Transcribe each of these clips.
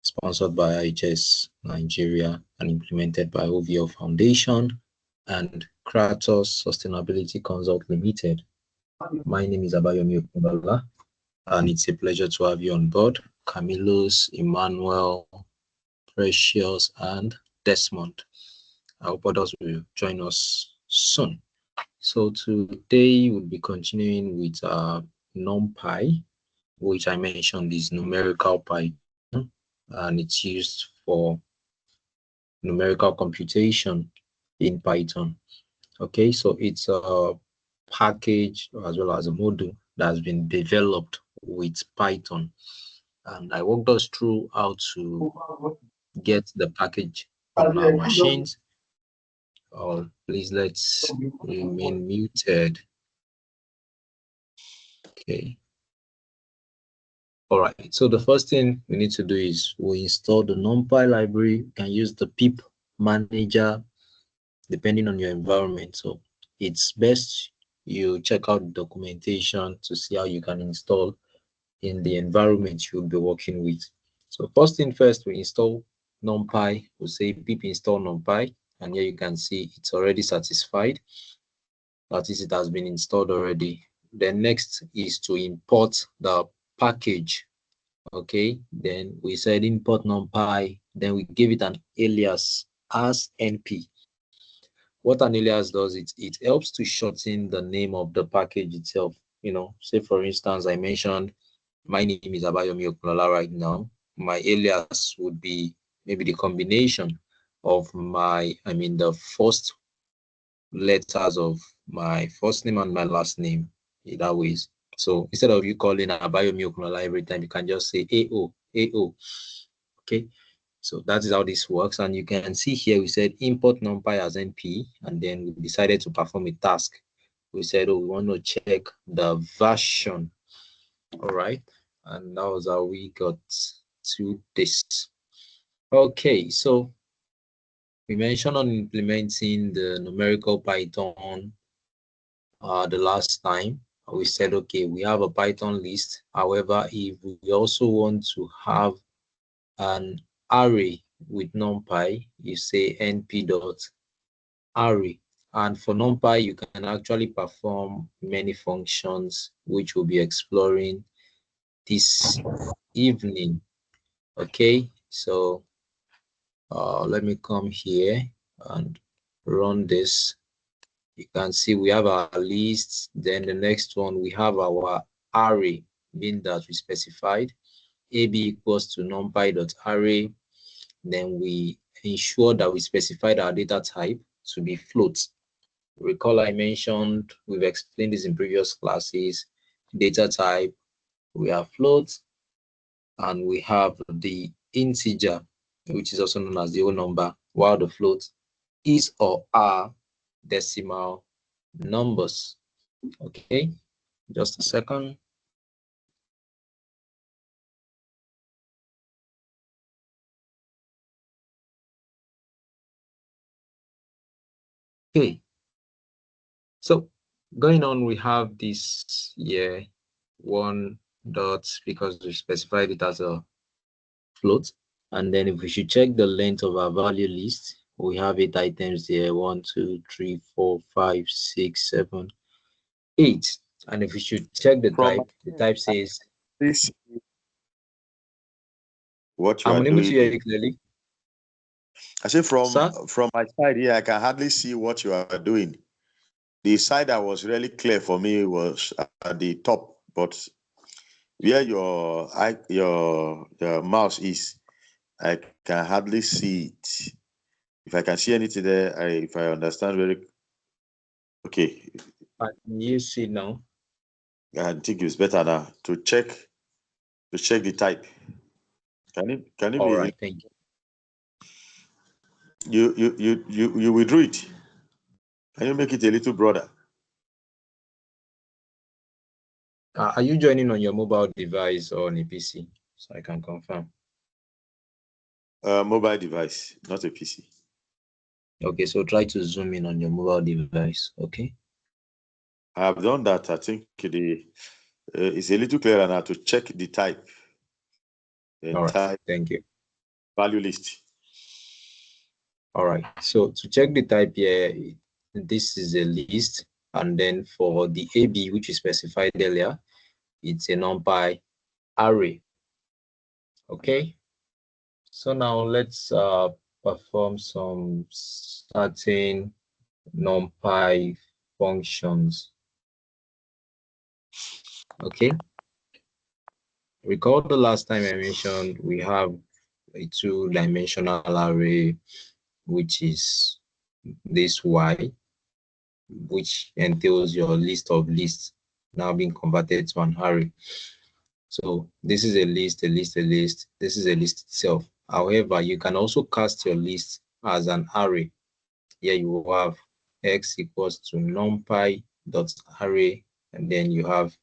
sponsored by IHS Nigeria and implemented by OVL Foundation and Kratos Sustainability Consult Limited. My name is Abayomi Okunola, and it's a pleasure to have you on board. Camillus, Emmanuel, Precious, and Desmond. I hope others will join us soon. So today we'll be continuing with NumPy, which I mentioned is numerical Python, and it's used for numerical computation in Python. Okay, so it's a package as well as a module that has been developed with Python. And I walked us through how to get the package on our machines. Please let's remain muted. Okay. All right. So the first thing we need to do is we install the NumPy library. You can use the pip manager depending on your environment. So it's best you check out the documentation to see how you can install in the environment you'll be working with. So first thing first, we install NumPy. We'll say pip install NumPy, and here you can see it's already satisfied. That is, it has been installed already. Then next is to import the package. Okay, then we said import NumPy, then we give it an alias as np. What an alias does, it helps to shorten the name of the package itself. You know, say for instance, I mentioned my name is Abayomi Okunola right now. My alias would be maybe the combination of the first letters of my first name and my last name, either ways. So instead of you calling Abayomi Okunola every time, you can just say AO. Okay. So that is how this works. And you can see here, we said import NumPy as NP, and then we decided to perform a task. We said, we want to check the version. All right. And that was how we got to this. Okay. So we mentioned on implementing the numerical Python the last time. We said, okay, we have a Python list. However, if we also want to have an array with NumPy, you say np.array. And for NumPy, you can actually perform many functions, which we'll be exploring this evening. Okay, so let me come here and run this. You can see we have our list. Then the next one, we have our array, being that we specified ab equals to numpy.array. Then we ensure that we specified our data type to be float. Recall I mentioned, we've explained this in previous classes. Data type, we have float, and we have the integer, which is also known as the whole number, while the float is or are decimal numbers. Okay, just a second. Okay, so going on, we have this here, one dot, because we specified it as a float. And then if we should check the length of our value list, we have 8 items here, 1, 2, 3, 4, 5, 6, 7, 8. And if we should check the type says this. What you I'm are unable doing. to hear you clearly. I say from my side here, I can hardly see what you are doing. The side that was really clear for me was at the top, but where your mouse is, I can hardly see it. If I can see anything there, if I understand very okay. Can you see now? I think it's better now to check the type. Can it All be? right, thank you. You withdrew it. Can you make it a little broader? Are you joining on your mobile device or on a PC? So I can confirm. Mobile device, not a PC. Okay, so try to zoom in on your mobile device. Okay. I have done that. I think it's a little clearer now to check the type. All right, thank you. Value list. All right, so to check the type here, this is a list, and then for the AB, which is specified earlier, it's a NumPy array. Okay, so now let's perform some certain NumPy functions. Okay, recall the last time I mentioned we have a two-dimensional array, which is this Y, which entails your list of lists now being converted to an array. So this is a list, a list, a list. This is a list itself. However, you can also cast your list as an array. Here you will have x equals to numpy dot array, and then you have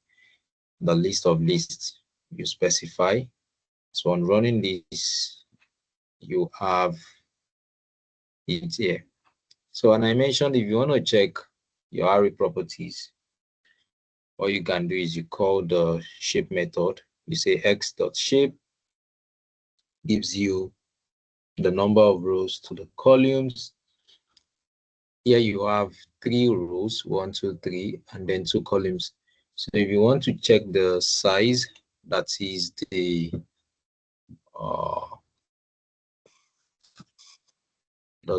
the list of lists you specify. So on running this, you have it here. So, and I mentioned if you want to check your array properties, all you can do is you call the shape method. You say x.shape gives you the number of rows to the columns. Here you have 3 rows, 1, 2, 3, and then 2 columns. So if you want to check the size, that is the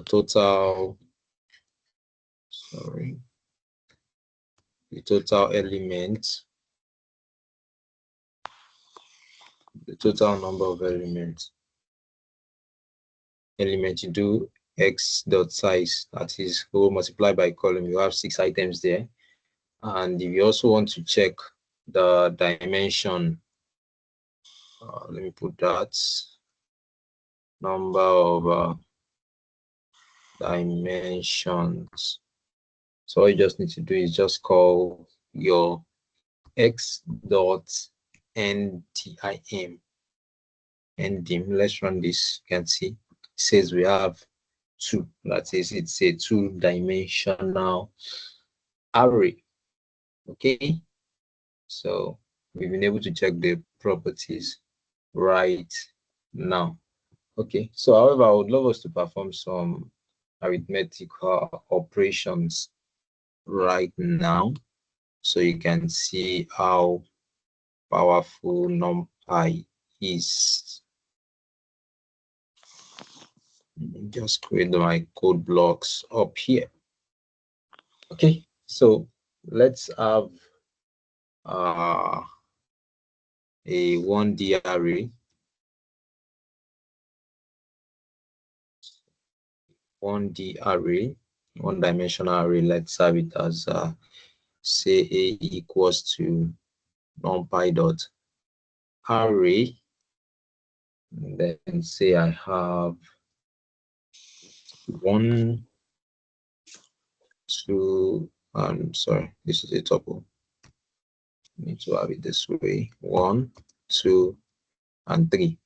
total, the total element, the total number of elements you do x dot size, that is row multiplied by column. You have 6 items there. And if you also want to check the dimension, let me put that number of dimensions. So all you just need to do is just call your x dot ndim. Let's run this. You can see it says we have 2. That is, it's a 2-dimensional array. Okay, so we've been able to check the properties right now. Okay, so however, I would love us to perform some arithmetical operations right now, so you can see how powerful NumPy is. Just create my code blocks up here. Okay, so let's have a 1D array. 1D array, 1-dimensional array. Let's have it as say a equals to numpy dot array, and then say I have 1, 2, sorry, this is a tuple. I need to have it this way: 1, 2, and 3.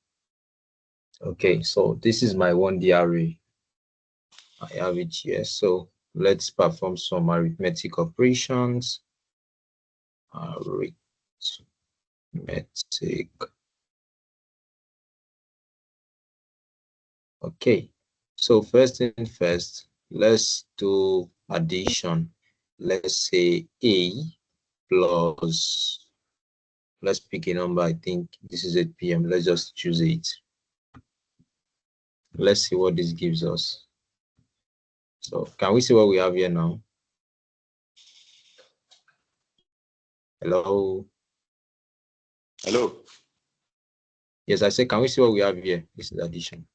Okay, so this is my 1D array. I have it here. So let's perform some arithmetic operations. Arithmetic. Okay, so first thing first, let's do addition. Let's say a plus, let's pick a number. I think this is 8 p.m. Let's just choose 8. Let's see what this gives us. So can we see what we have here now? Hello? Hello? Yes, I said, can we see what we have here? This is addition.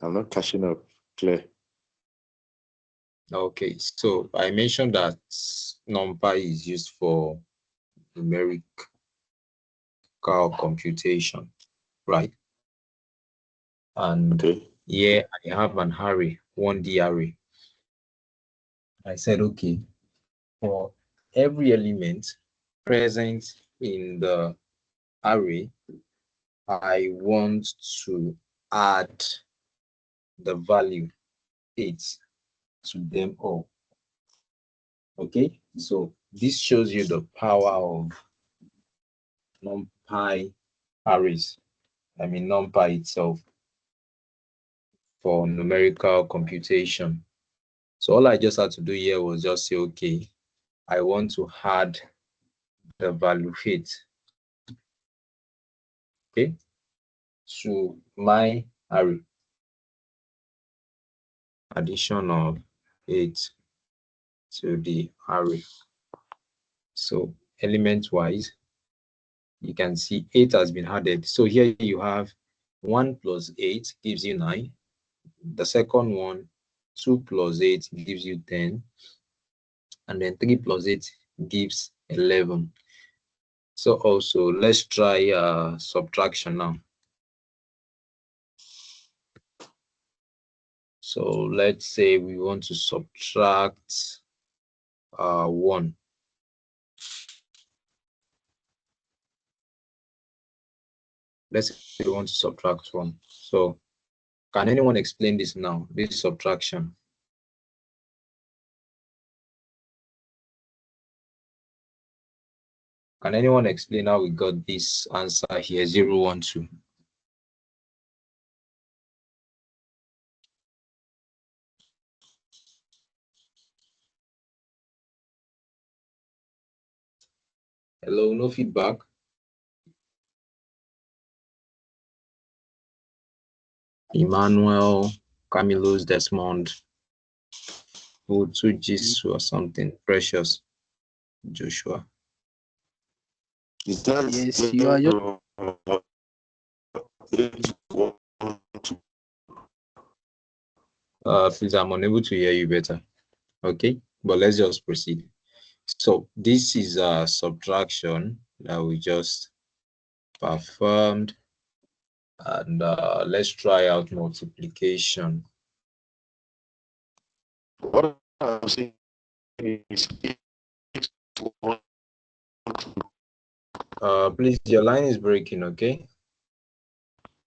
I'm not catching up, Claire. Okay, so I mentioned that NumPy is used for numerical computation, right? And here I have an array, 1D array. I said, okay, for every element present in the array, I want to add the value 8 to them all. Okay, so this shows you the power of NumPy arrays. I mean NumPy itself for numerical computation. So all I just had to do here was just say, okay, I want to add the value 8, okay, to my array. Addition of 8 to the array. So element wise, you can see 8 has been added. So here you have 1 plus 8 gives you 9. The second one, 2 plus 8 gives you 10. And then 3 plus 8 gives 11. So also let's try subtraction now. So let's say we want to subtract 1. Let's say we want to subtract 1. So can anyone explain this now, this subtraction? Can anyone explain how we got this answer here, 0, 1, 2? Hello, no feedback? Emmanuel, Camillus, Desmond, Jisu or something, Precious, Joshua. Yes, you are please, I'm unable to hear you better. Okay, but let's just proceed. So this is a subtraction that we just performed, and let's try out multiplication. What I'm saying is please, your line is breaking, okay?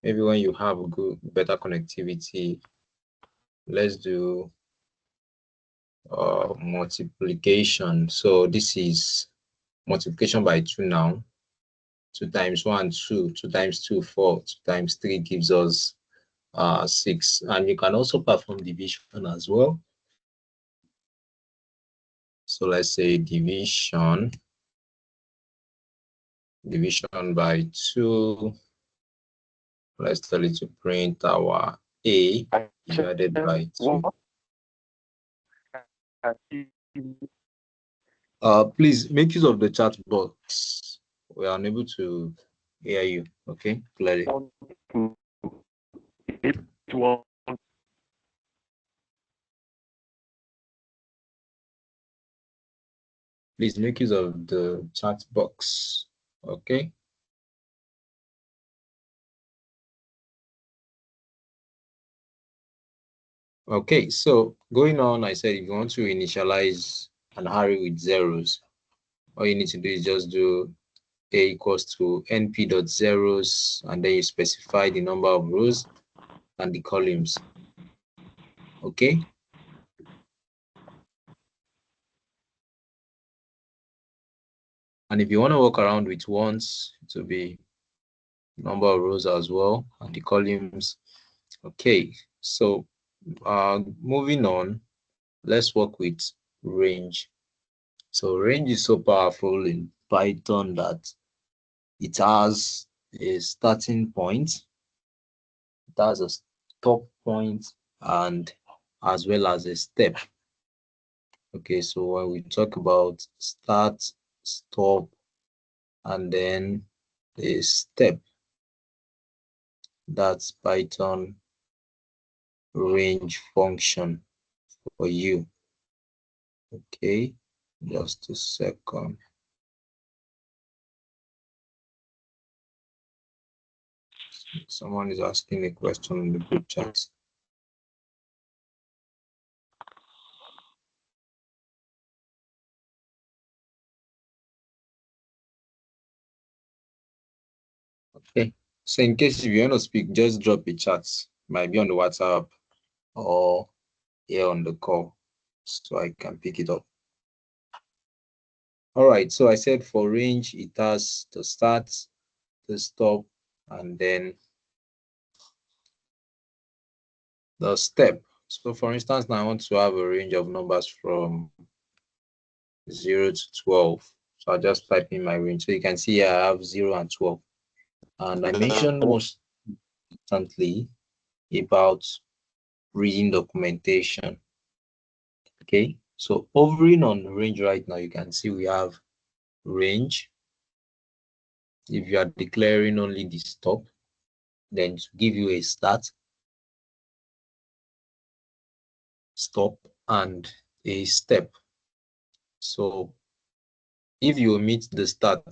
Maybe when you have a better connectivity, let's do multiplication. So this is multiplication by 2 now. 2 times 1, 2. 2 times 2, 4. 2 times 3 gives us 6. And you can also perform division as well. So let's say division by 2. Let's tell it to print our A divided by 2. Please make use of the chat box. We are unable to hear you, okay, clearly. Please make use of the chat box, okay? Okay, so going on, I said if you want to initialize an array with zeros, all you need to do is just do A equals to np.zeros, and then you specify the number of rows and the columns, okay? And if you want to work around with ones, it will be number of rows as well and the columns. Okay, so moving on, let's work with range. So range is so powerful in Python that it has a starting point, it has a stop point, and as well as a step. Okay, so when we talk about start, stop, and then a step, that's Python range function for you. Okay, just a second. Someone is asking a question in the group chat. Okay, so in case if you want to speak, just drop a chat. Might be on the WhatsApp or here on the call, so I can pick it up. All right, so I said for range, it has the start, the stop, and then the step. So for instance, now I want to have a range of numbers from 0 to 12. So I'll just type in my range. So you can see I have 0 and 12. And I mentioned most importantly about reading documentation. Okay, so hovering on range right now, you can see we have range. If you are declaring only the stop, then to give you a start, stop, and a step. So if you omit the start,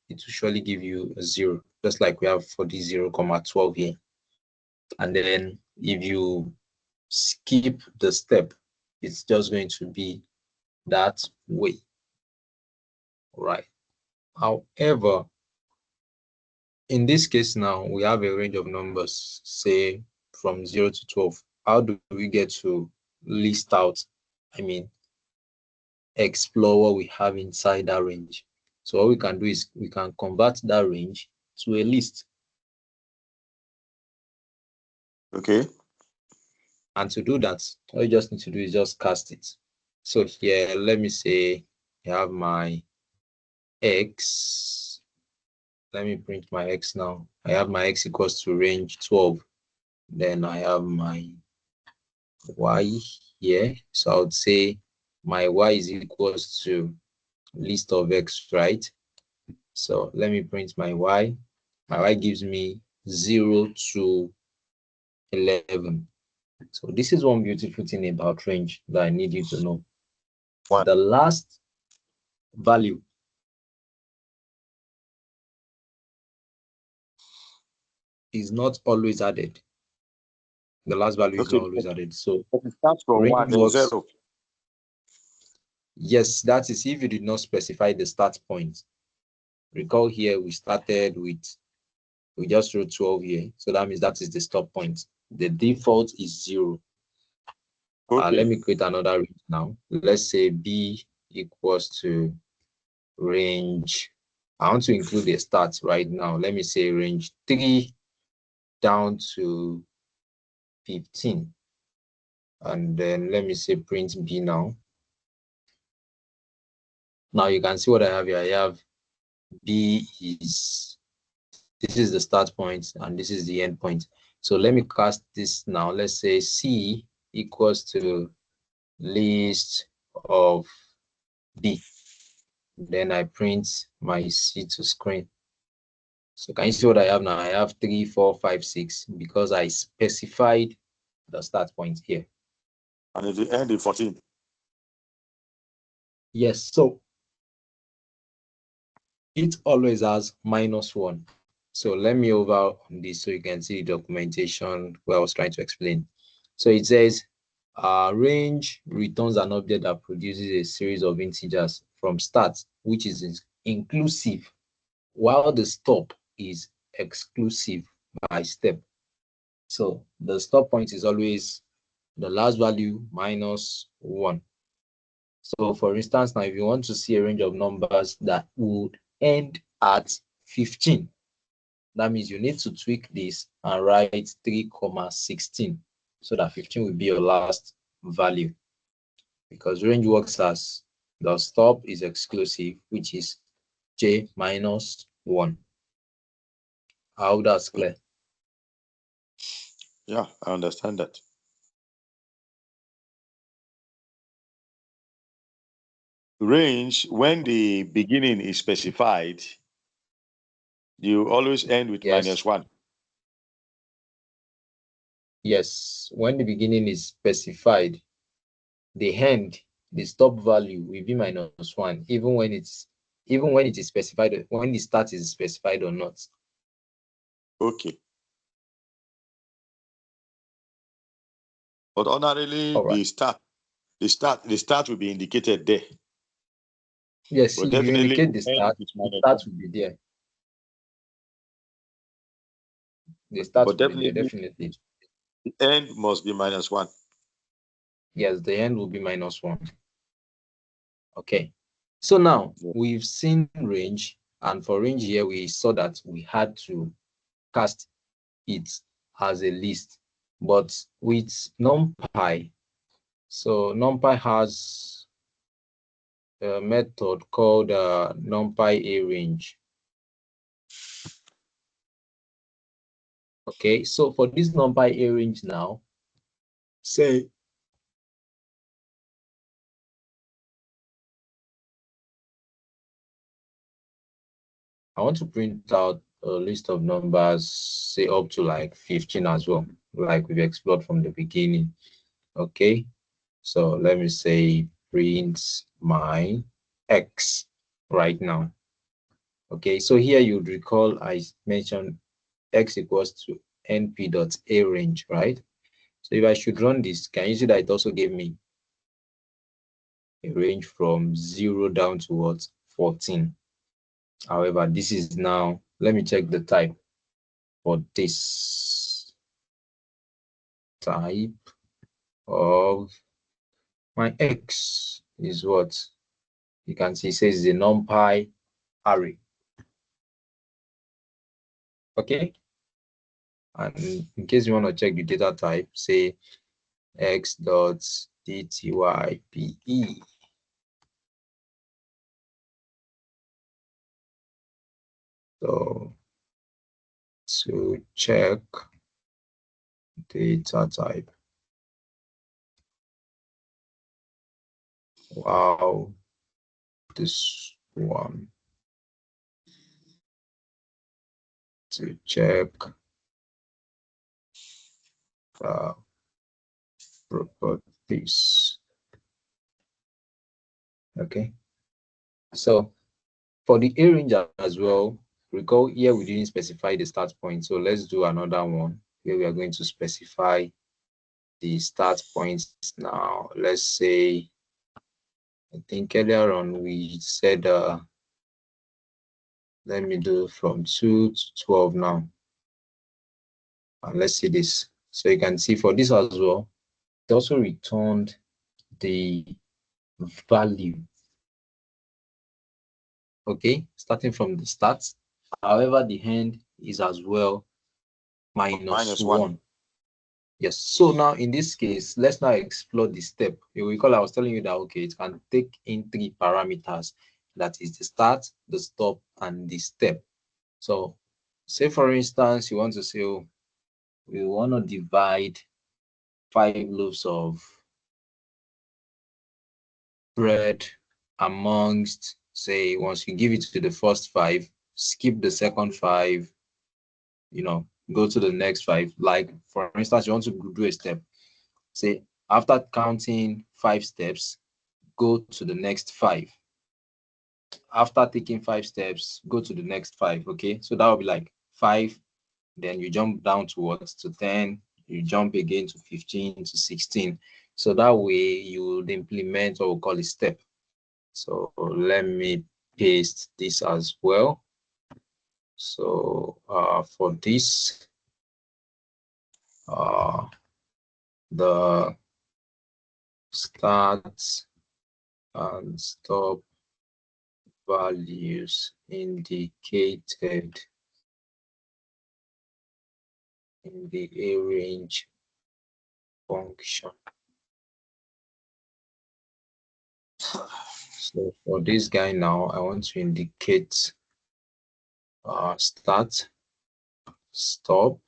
it will surely give you a 0, just like we have for the 0, 12 here. And then if you skip the step, it's just going to be that way. All right. However, in this case now, we have a range of numbers, say from 0 to 12. How do we get to list out, explore what we have inside that range? So what we can do is we can convert that range to a list. Okay. And to do that, all you just need to do is just cast it. So here, let me say I have my X. Let me print my X now. I have my X equals to range 12. Then I have my Y here. So I would say my Y is equals to list of X, right? So let me print my Y. My Y gives me 0 to 11. So this is one beautiful thing about range that I need you to know. What? The last value is not always added. The last value is not always added. So it starts from range 1 and works. 0. Yes, that is if you did not specify the start point. Recall here we started with, we just wrote 12 here. So that means that is the stop point. The default is 0. Okay. Let me create another range now. Let's say B equals to range. I want to include a start right now. Let me say range 3 down to 15. And then let me say print B now. Now you can see what I have here. I have B is, this is the start point and this is the end point. So let me cast this now. Let's say C equals to list of B. Then I print my C to screen. So can you see what I have now? I have 3, 4, 5, 6 because I specified the start point here. And at the end is 14. Yes, so it always has -1. So let me over on this so you can see the documentation where I was trying to explain. So it says range returns an object that produces a series of integers from start, which is inclusive, while the stop is exclusive by step. So the stop point is always the last value -1. So for instance, now if you want to see a range of numbers that would end at 15, that means you need to tweak this and write 3, 16 so that 15 will be your last value, because range works as the stop is exclusive, which is J -1. I hope that's clear. Yeah, I understand that. Range, when the beginning is specified, you always end with Yes. -1. Yes, when the beginning is specified, the end, the stop value will be -1, even when it is specified, when the start is specified or not. Okay. But ordinarily, Right. the start will be indicated there. Yes, but if you indicate the start will be there. The start but will be there, definitely. The end must be -1. Yes, the end will be -1. Okay. So now we've seen range, and for range here, we saw that we had to cast it as a list, but with NumPy. So NumPy has a method called NumPy arange. Okay, so for this NumPy arange now, say I want to print out a list of numbers, say up to like 15 as well, like we've explored from the beginning. Okay, so let me say print my X right now. Okay, so here you'd recall I mentioned X equals to np.arange, right? So if I should run this, can you see that it also gave me a range from 0 down to what? 14. However, this is now, let me check the type for this type of my X is what you can see. It says the NumPy array. Okay, and in case you want to check the data type, say x.dtype. So to check data type. Wow, this one to check properties. Okay, so for the arange as well, recall here we didn't specify the start point, so let's do another one where we are going to specify the start points now. Let's say, I think earlier on we said let me do from 2 to 12 now. And let's see this. So you can see for this as well, it also returned the value. Okay, starting from the start. However, the end is as well minus one. Yes. So now in this case, let's now explore the step. You recall I was telling you that okay, it can take in 3 parameters. That is the start, the stop, and the step. So say for instance, you want to say, oh, we want to divide 5 loaves of bread amongst, say, once you give it to the first 5, skip the second 5, you know, go to the next 5. Like for instance, you want to do a step, say after counting 5 steps, go to the next 5. After taking 5 steps, go to the next 5. Okay, so that will be like 5, then you jump down towards to 10, you jump again to 15 to 16. So that way you would implement what we call a step. So let me paste this as well. So for this, the start and stop values indicated in the arange function. So for this guy now, I want to indicate start, stop,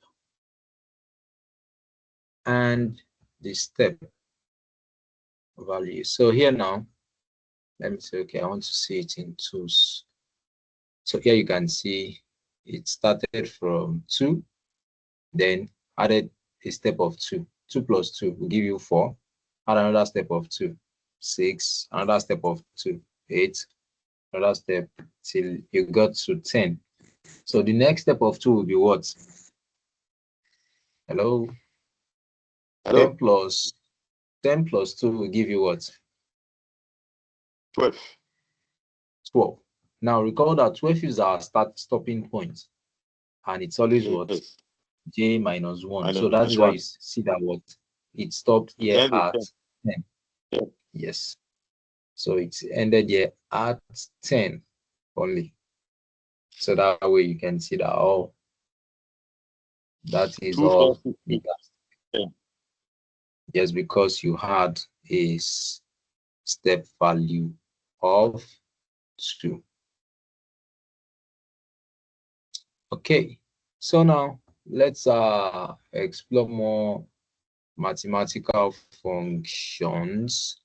and the step value. So here now, let me say, okay, I want to see it in twos. So here you can see it started from 2, then added a step of 2. 2 plus 2 will give you 4. Add another step of 2, 6. Another step of 2, 8. Another step till you got to 10. So the next step of 2 will be what? Hello? Hello? 10 plus 2 will give you what? 12. 12. Now recall that 12 is our stopping point, and it's always what? J minus 1. So that is why you see that what? It stopped here at 10. Yes. So it's ended here at 10 only. So that way you can see that, oh, that is all. Yes, because you had a step value of 2. Okay, so now let's explore more mathematical functions.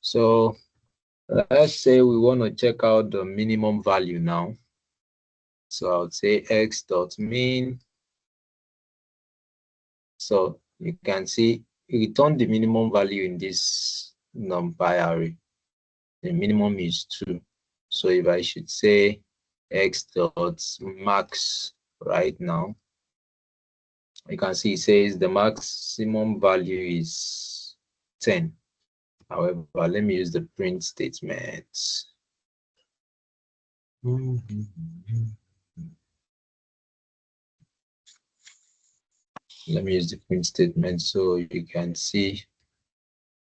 So let's say we want to check out the minimum value now. So I would say x dot mean. So you can see return the minimum value in this numpy array. The minimum is 2. So if I should say x dot max right now, you can see it says the maximum value is 10. However, let me use the print statement. Let me use the print statement so you can see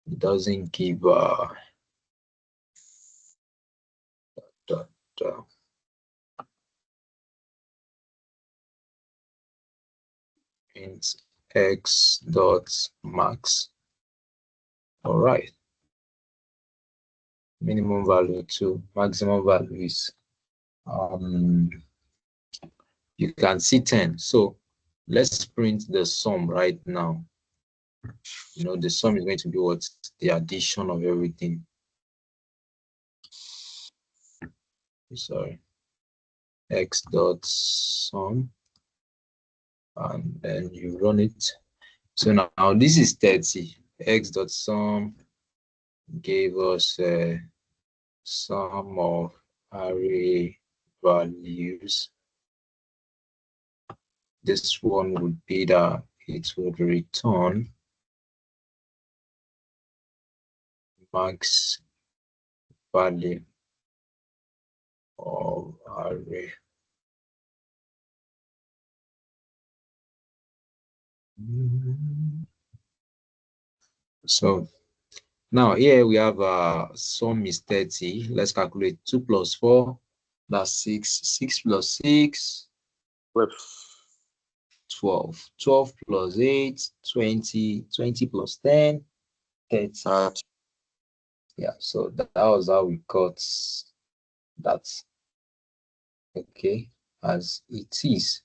it doesn't give int x dot max. All right. Minimum value 2, maximum value is you can see 10. So let's print the sum right now. You know, the sum is going to be what? The addition of everything. Sorry. X dot sum. And then you run it. So now this is 30. X dot sum gave us a sum of array values. This one would be that it would return max value of array. So now here we have sum is 30. Let's calculate 2 plus 4. That's 6. 6 plus 6. 12. 12 plus 8. 20. 20 plus 10. 30. Yeah, so that was how we got that. Okay, as it is.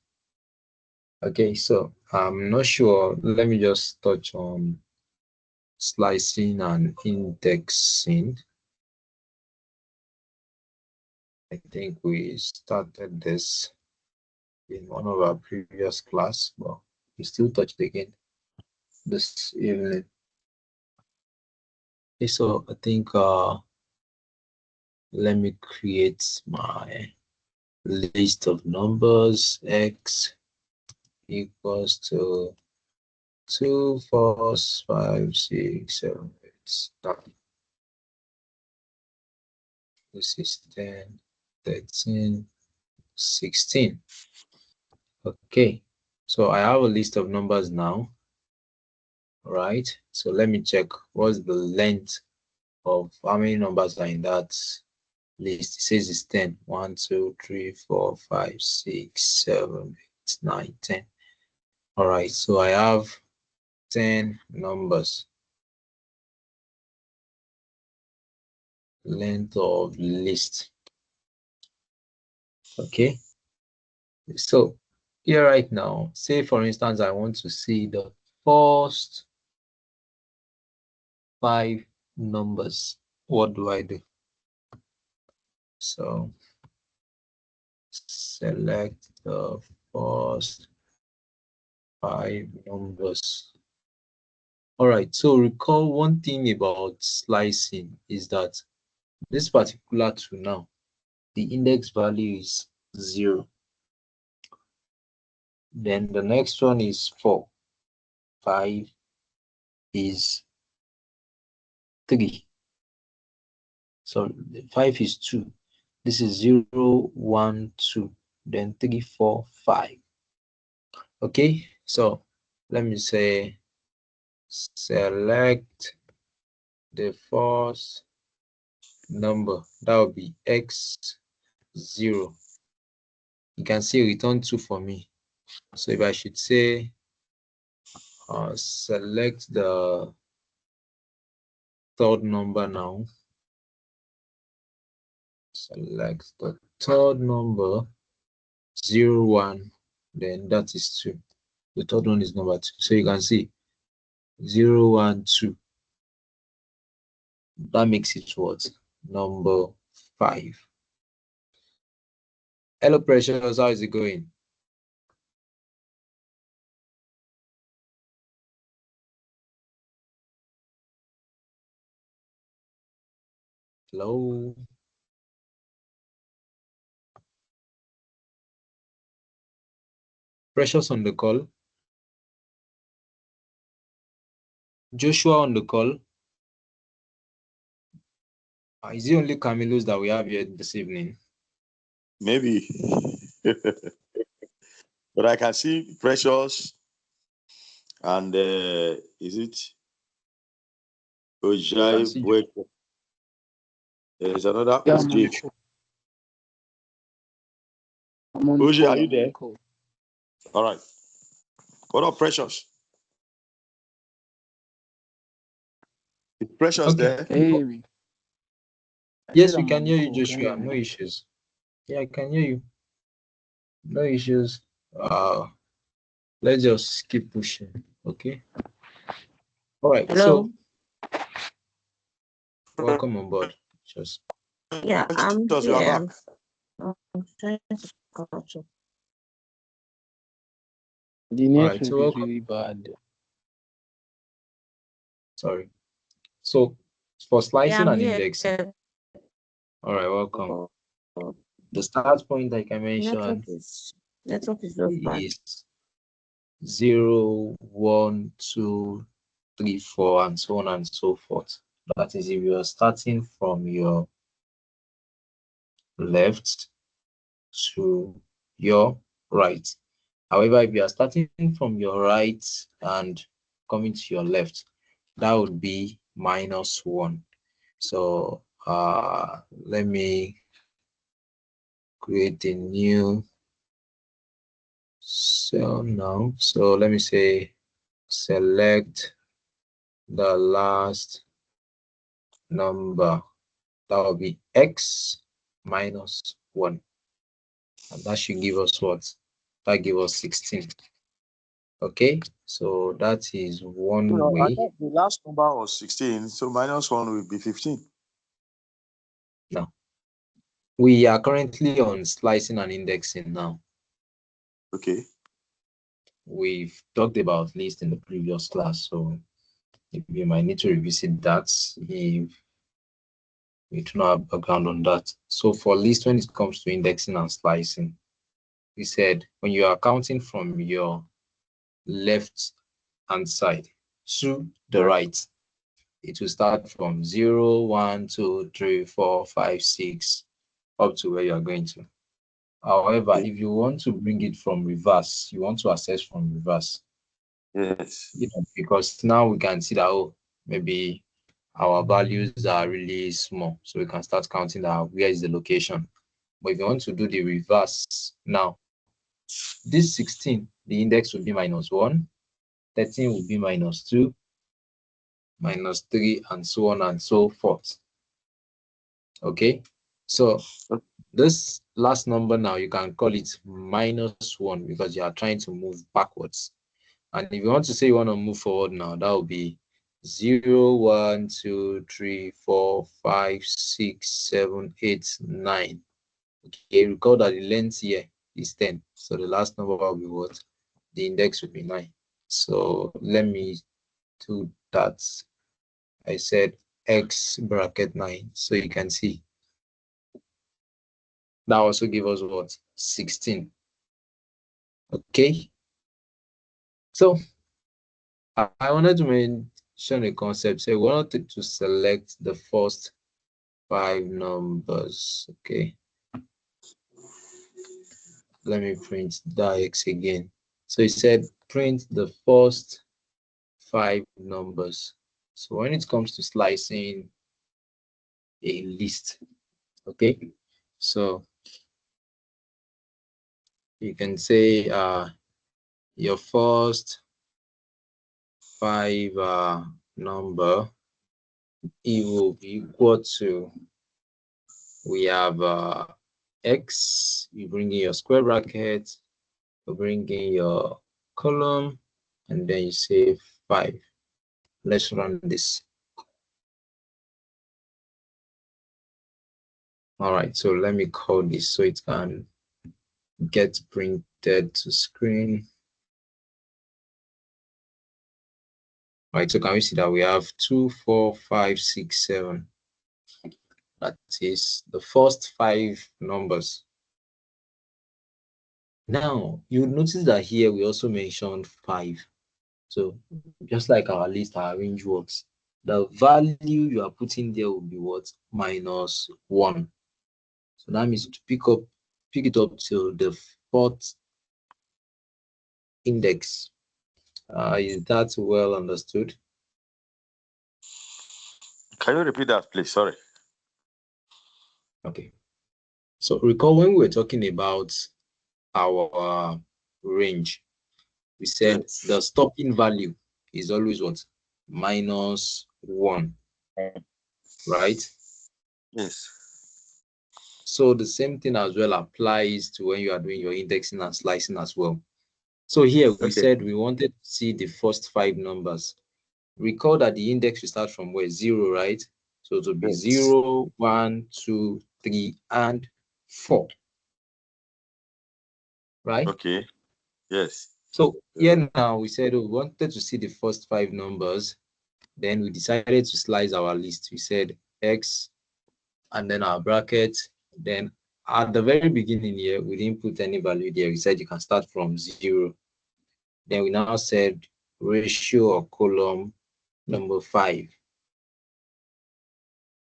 Okay, so I'm not sure. Let me just touch on slicing and indexing. I think we started this in one of our previous class, but we still touched again this evening. Okay, so I think let me create my list of numbers. X equals to 2, 4, 5, 6, 7, 8, 9. This is 10, 13, 16. Okay, so I have a list of numbers now. All right, so let me check what's the length of how many numbers are in that list. It says it's 10. 1, 2, 3, 4, 5, 6, 7, 8, 9, 10. All right, so I have 10 numbers. Length of list. Okay, so here right now, say for instance, I want to see the first 5 numbers. What do I do? So select the first 5 numbers. All right, so recall one thing about slicing is that this particular two now, the index value is 0. Then the next one is 4. 5 is 3. So 5 is 2. This is 0, 1, 2. Then 3, 4, 5. Okay, so let me say select the first number, that will be x0. You can see return 2 for me. So if I should say select the third number now, select the third number, 0, 1, then that is 2. The third one is number 2. So you can see 0, 1, 2. That makes it what? Number 5. Hello, Precious. How is it going? Hello. Precious on the call. Joshua on the call. Is it only Camillus that we have here this evening? Maybe. But I can see Precious and is it Ojai? There's another OJ. OJ, are you there? All right. What up, Precious? Is Precious there? Hey. Yes, we can hear you, Joshua. No issues. Yeah, I can hear you. No issues. Let's just keep pushing. Okay. All right. Hello. So welcome on board. Just yeah, I'm here. The network is really bad. Sorry. So for slicing and indexing. All right, welcome. The start point, like I mentioned, network is 0, 1, 2, 3, 4, and so on and so forth. That is if you are starting from your left to your right. However, if you are starting from your right and coming to your left, that would be -1. So let me create a new cell now. So let me say select the last number. That will be x -1. And that should give us what? That give us 16. Okay, so that is one way. I thought the last number was 16, so -1 will be 15. No. We are currently on slicing and indexing now. Okay. We've talked about list in the previous class, so you might need to revisit that if we do not have background on that. So for list, when it comes to indexing and slicing, we said when you are counting from your left hand side to the right, it will start from 0, 1, 2, 3, 4, 5, 6 up to where you are going to. However, if you want to bring it from reverse, you want to access from reverse. Yes. Because now we can see that, oh, maybe our values are really small. So we can start counting that where is the location. But if you want to do the reverse now, this 16, the index will be -1, 13 will be -2, -3, and so on and so forth. Okay, so this last number now, you can call it -1 because you are trying to move backwards. And if you want to say you want to move forward now, that will be 0, 1, 2, 3, 4, 5, 6, 7, 8, 9. Okay, recall that the length here is 10. So the last number will be what? The index will be 9. So let me do that. I said x bracket 9. So you can see that also gives us what? 16. Okay. So I wanted to mention a concept. So we wanted to select the first 5 numbers. Okay. Let me print that x again. So it said print the first 5 numbers. So when it comes to slicing a list, okay, so you can say your first 5 number, it will be equal to, we have x, you bring in your square bracket, you bring in your column, and then you say 5. Let's run this. All right, so let me call this so it can get printed to screen. All right, so can we see that we have 2, 4, 5, 6, 7. That is the first 5 numbers. Now, you notice that here we also mentioned 5. So just like our list, our range works, the value you are putting there will be what? -1. So that means to pick it up till the 4th index. Is that well understood? Can you repeat that, please? Sorry. Okay. So recall when we were talking about our range, we said the stopping value is always what? -1, right? Yes. So the same thing as well applies to when you are doing your indexing and slicing as well. So here we said we wanted to see the first 5 numbers. Recall that the index will start from where? 0, right? So it will be 0, 1, 2, 3, and 4. Right? Okay. Yes. So here now we said we wanted to see the first 5 numbers. Then we decided to slice our list. We said X and then our bracket. Then at the very beginning here, we didn't put any value there. We said you can start from 0. Then we now said ratio or column number 5.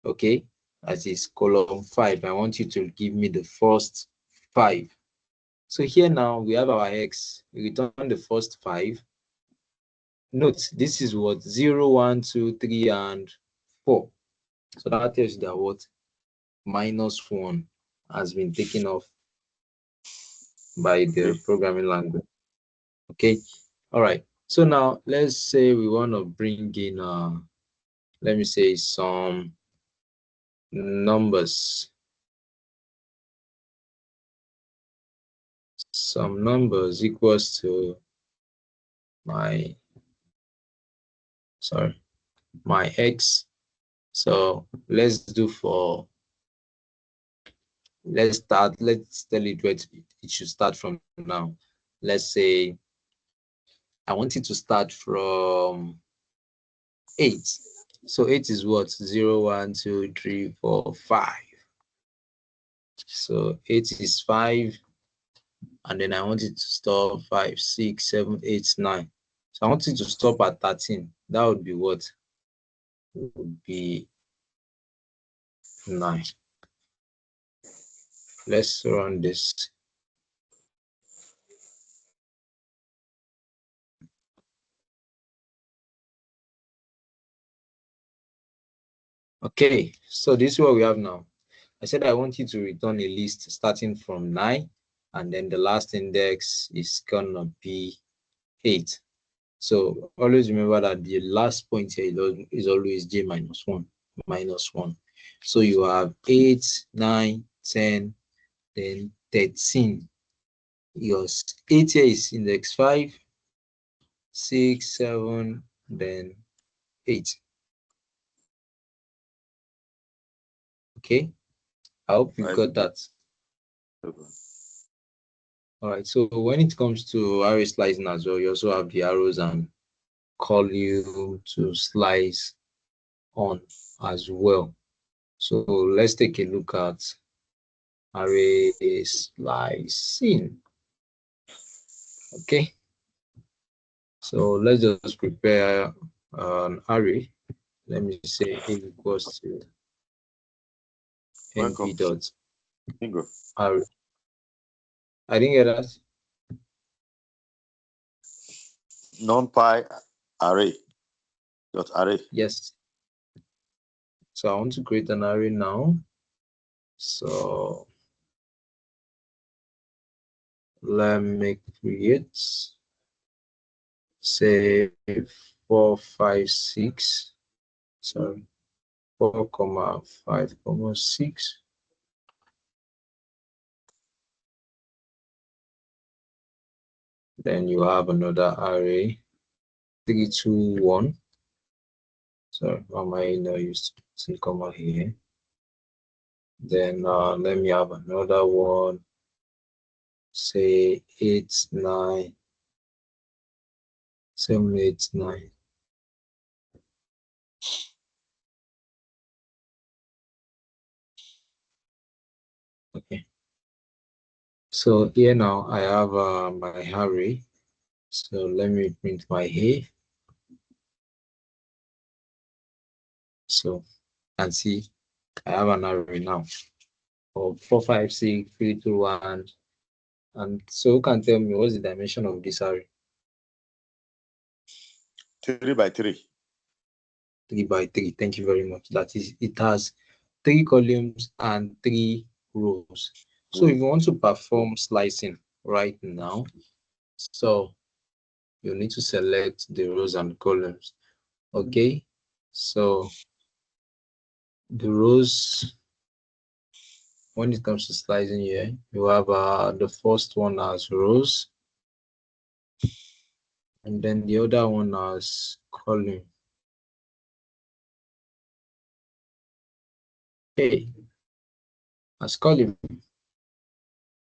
Okay, that is column 5. I want you to give me the first 5. So here now we have our X. We return the first 5. Note, this is what? 0, 1, 2, 3, and 4. So that tells you that what? -1 has been taken off by the programming language. Okay, all right. So now let's say we want to bring in, let me say some numbers. Some numbers equals to my X. So let's do for, let's tell it where it should start from now. Let's say I want it to start from 8. So 8 is what? 0, 1, 2, 3, 4, 5. So 8 is 5. And then I want it to stop 5, 6, 7, 8, 9. So I want it to stop at 13. That would be what? It would be 9. Let's run this. Okay, so this is what we have now. I said I want you to return a list starting from 9, and then the last index is gonna be 8. So always remember that the last point here is always j -1. So you have 8, 9, 10, then 13. Your 8 here is index 5, 6, 7, then 8. Okay, I hope you got that. All right, so when it comes to array slicing as well, you also have the arrows and call you to slice on as well. So let's take a look at array slicing. Okay, so let's just prepare an array. Let me say a equals to nv dot array. I didn't get that. NumPy array. Dot array. Yes. So I want to create an array now. So let me create, say 4, 5, 6. Sorry, 4, 5, 6. Then you have another array, 3, 2, 1. Sorry, why am I not used to comma here? Then let me have another one, say 8, 9, 7, 8, 9. Okay. So here now I have my array. So let me print my A. So and see I have an array now of 4, 5, 6, 3, 2, 1. And so who can tell me what's the dimension of this array? 3 by 3. 3 by 3. Thank you very much. That is, it has 3 columns and 3 rows. So if you want to perform slicing right now, so you need to select the rows and columns. Okay, so the rows, when it comes to slicing here, you have the first one as rows, and then the other one as column. Okay, as column.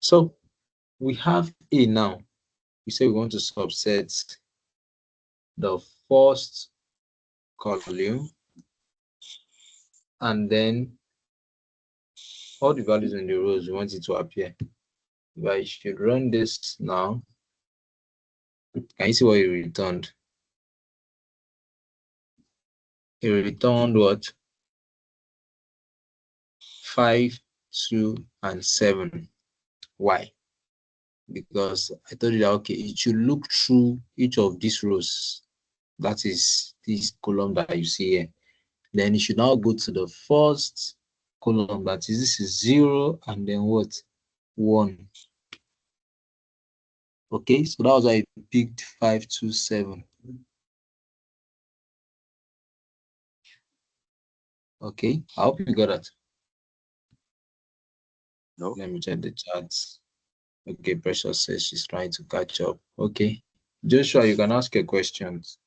So we have A now. We say we want to subset the first column, and then all the values in the rows we want it to appear. If I should run this now, can you see what it returned? It returned what? 5, 2, and 7. Why? Because I told you that, okay, it should look through each of these rows. That is this column that you see here. Then it should now go to the first column, that is, this is 0, and then what? 1. Okay, so that was why I picked 5, 2, 7. Okay, I hope you got that. No. Let me check the charts. Okay, Precious says she's trying to catch up. Okay, Joshua, you can ask your questions.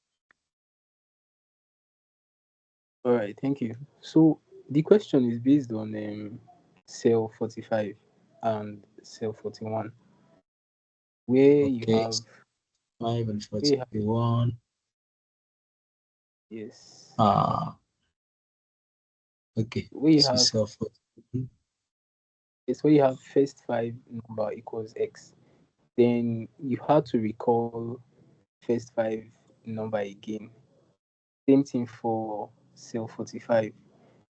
All right, thank you. So the question is based on cell 45 and cell 41, where you have 5 and 41. Yes. Okay. Where you have cell 41. It's where you have first 5 number equals x. Then you have to recall first 5 number again. Same thing for cell 45,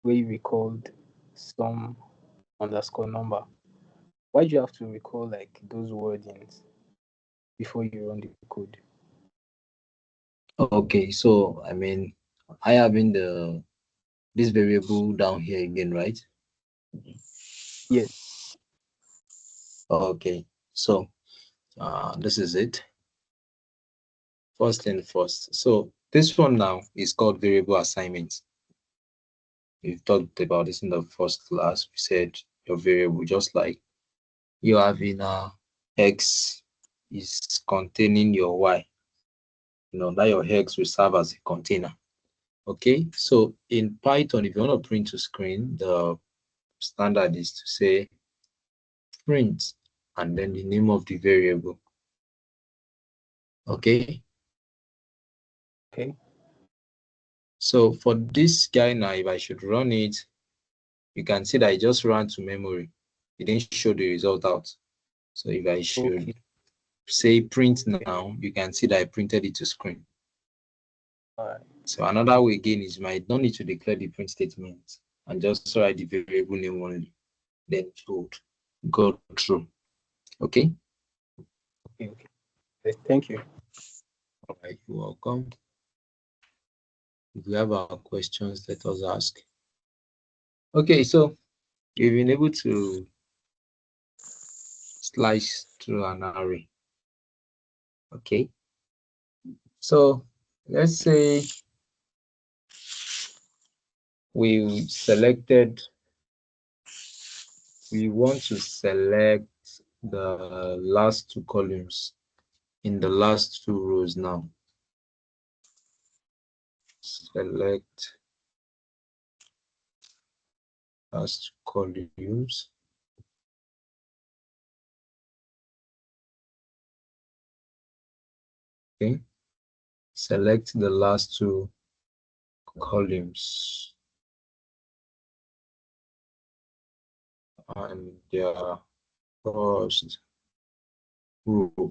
where you recalled some underscore number. Why do you have to recall like those wordings before you run the code? Okay, so I mean, I have in this variable down here again, right? Yes. Okay, so this is it. First thing first. So this one now is called variable assignment. We've talked about this in the first class. We said your variable, just like you have in x is containing your y. You know that your x will serve as a container. Okay, so in Python, if you want to print to screen, the standard is to say print and then the name of the variable. Okay. Okay. So for this guy now, if I should run it, you can see that it just ran to memory. It didn't show the result out. So if I should say print now, you can see that I printed it to screen. All right. So another way again is you might not need to declare the print statement and just write the variable name only. Then it would go through. Okay. Okay. Thank you. All right, you're welcome. If you have our questions, let us ask. Okay, so we've been able to slice through an array. Okay, so let's say we want to select the last two columns in the last two rows now. Select last columns. Okay, select the last two columns and their first row.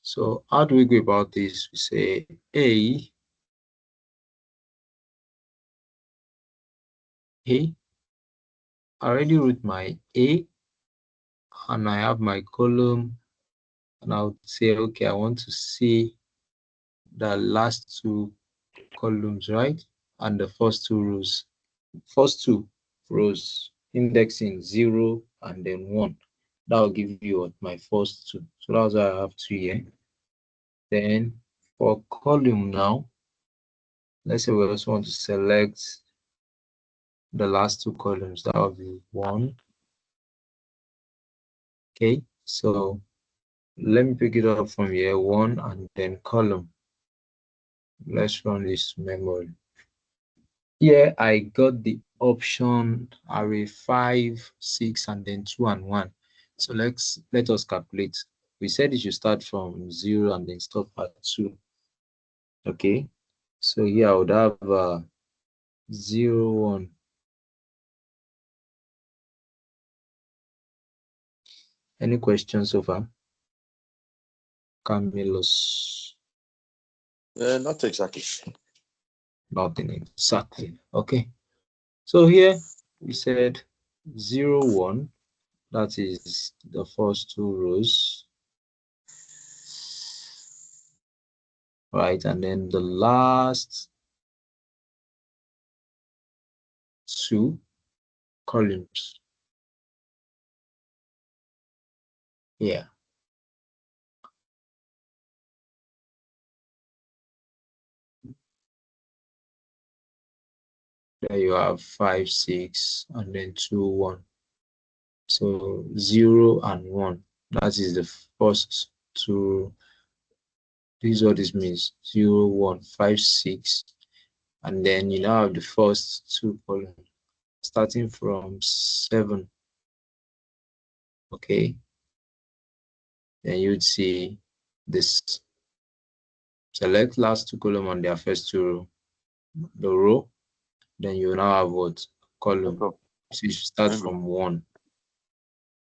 So how do we go about this? We say I already wrote my A, and I have my column, and I'll say, okay, I want to see the last two columns, right? And the first two rows, indexing 0 and then 1. That will give you what my first two. So that's why I have 2 here. Then for column now, let's say we also want to select the last two columns. That will be 1. Okay, so let me pick it up from here, 1 and then column. Let's run this memory. Here I got the option array 5, 6, and then 2 and 1. So let us calculate. We said it should start from 0 and then stop at 2. Okay, so here I would have 0, 1. Any questions so far? Camillus? Not exactly. Nothing exactly. Okay, so here we said 0, 1. That is the first two rows. Right, and then the last two columns. Yeah. There you have 5, 6, and then 2, 1. So 0 and 1. That is the first two. This is what this means. 0, 1, 5, 6. And then you now have the first two columns starting from 7. Okay. Then you'd see this. Select last two columns on their first two the row. Then you now have what? Column. So you start from 1.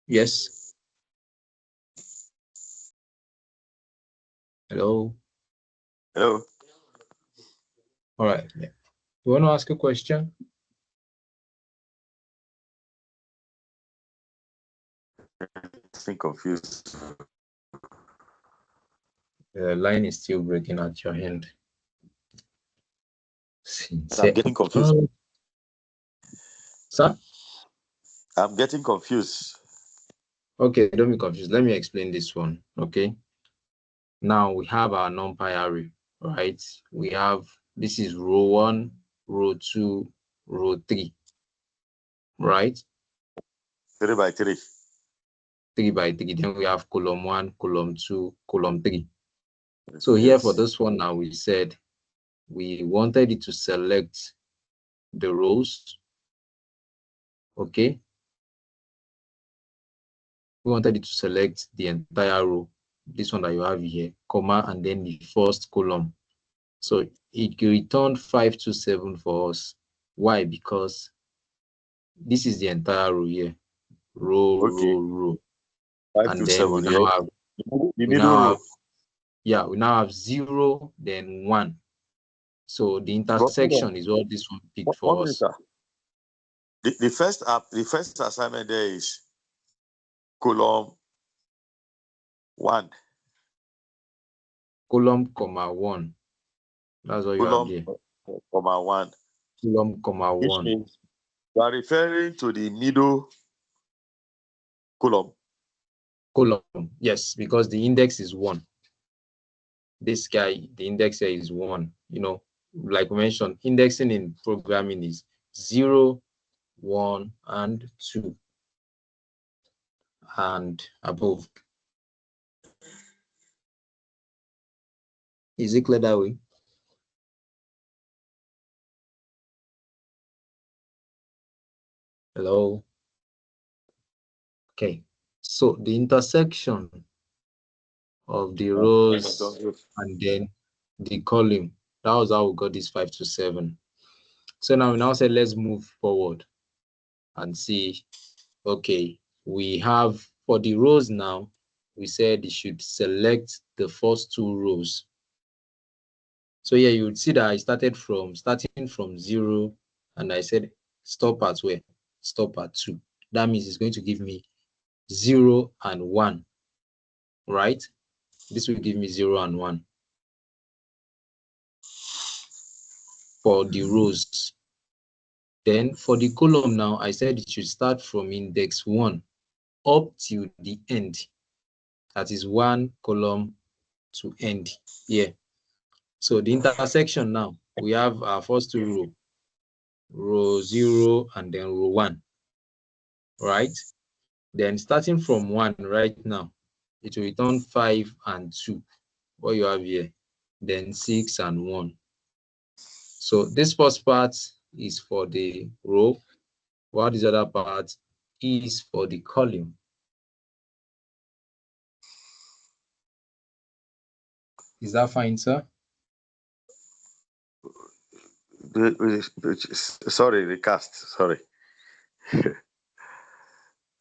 Yes. Hello. Hello. All right. You want to ask a question? I'm confused. The line is still breaking at your end. I'm getting confused. Sir? I'm getting confused. Okay, don't be confused. Let me explain this one. Okay. Now we have our NumPy array, right? We have, this is row 1, row 2, row 3, right? 3 by 3. 3 by 3. Then we have column 1, column 2, column 3. So here for this one now, we said we wanted it to select the rows. Okay. We wanted it to select the entire row, this one that you have here, comma, and then the first column. So it returned 527 for us. Why? Because this is the entire row here. Row, row. 5 and to then 7, we now have, the middle row. We now have 0, then 1. So the intersection is what this one picked for us. The first assignment there is column 1. column, comma 1. That's what you have there. Comma 1. Column, comma 1. Means you are referring to the middle column. Column, yes, because the index is 1. This guy, the index here is 1. You know, like we mentioned, indexing in programming is 0, 1, and 2, and above. Is it clear that way? Hello? Okay, so the intersection of the rows and then the column, that was how we got this 5 to 7. So now we say let's move forward and see. Okay, we have for the rows now, we said you should select the first 2 rows. So yeah, you would see that I starting from 0, and I said stop at where? Stop at 2. That means it's going to give me 0 and 1, right? This will give me 0 and 1 for the rows. Then for the column now, I said it should start from index 1 up till the end. That is 1 column to end here. So the intersection now, we have our first 2 rows, row 0 and then row 1, right? Then starting from 1 right now, it will return 5 and 2, what you have here, then 6 and 1. So this first part is for the row, while this other part is for the column. Is that fine, sir? Sorry, recast. Sorry.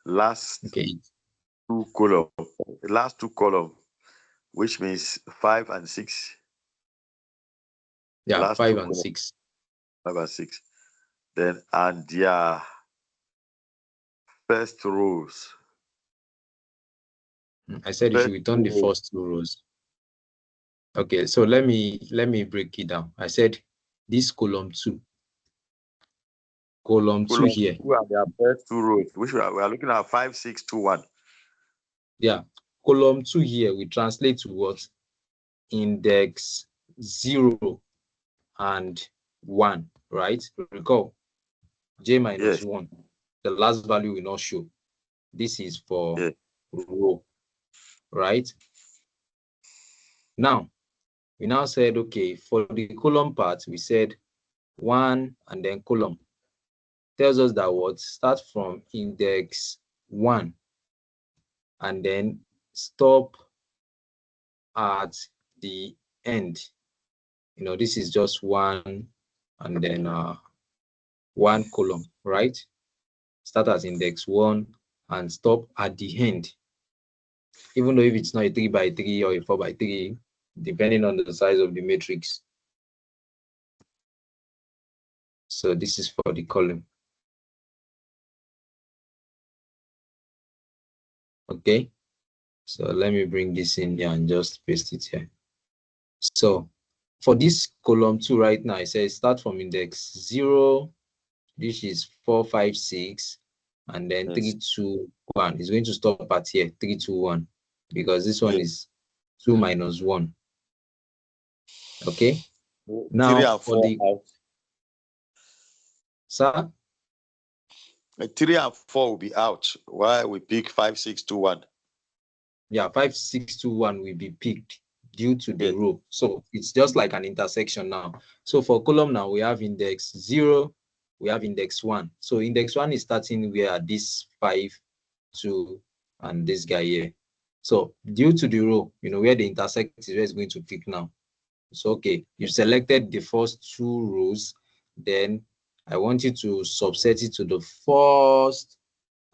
Last 2 column. Last 2 column, which means 5 and 6. Yeah, last 5 and 6. 5 and 6. Then and their first rows. I said you should return the first 2 rows. Okay, so let me break it down. I said this column 2. Column 2 here. Who are their first 2 rows? Which we are looking at 5, 6, 2, 1. Yeah, column 2 here we translate to what? Index 0 and 1, right? Recall J minus 1. The last value will not show. This is for row, right? Now, we now said, okay, for the column part, we said 1 and then column. Tells us that what? Start from index 1 and then stop at the end. You know, this is just 1 and then 1 column, right? Start at index 1 and stop at the end. Even though if it's not a 3 by 3 or a 4 by 3, depending on the size of the matrix. So this is for the column. Okay, so let me bring this in here and just paste it here. So for this column 2 right now, it says start from index 0, this is 4, 5, 6, and then 3, 2, 1. It's going to stop at here, 3, 2, 1, because this one is 2 minus 1. Okay, now for the out. Sir? 3 and 4 will be out. Why we pick 5, 6, 2, 1? Yeah, 5, 6, 2, 1 will be picked due to the row. So it's just like an intersection now. So for column now, we have index 0, we have index 1. So index 1 is starting where this 5, 2, and this guy here. So due to the row, you know, where the intersect is where it's going to pick now. So okay, you selected the first 2 rows, then I want you to subset it to the first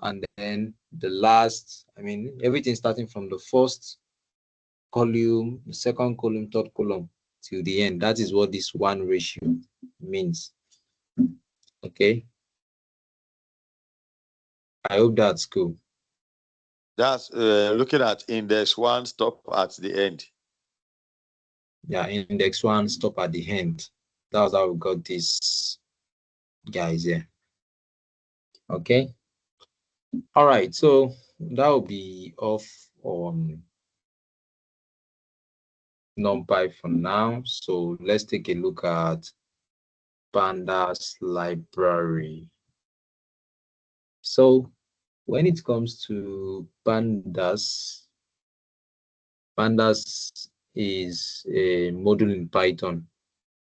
and then the last. I mean, everything starting from the first column, the second column, third column till the end. That is what this 1 ratio means. Okay. I hope that's cool. That's looking at index 1, stop at the end. Yeah, index 1 stop at the end. That's how we got these guys here. Okay. All right, so that will be off on NumPy for now. So let's take a look at Pandas library. So when it comes to Pandas is a module in Python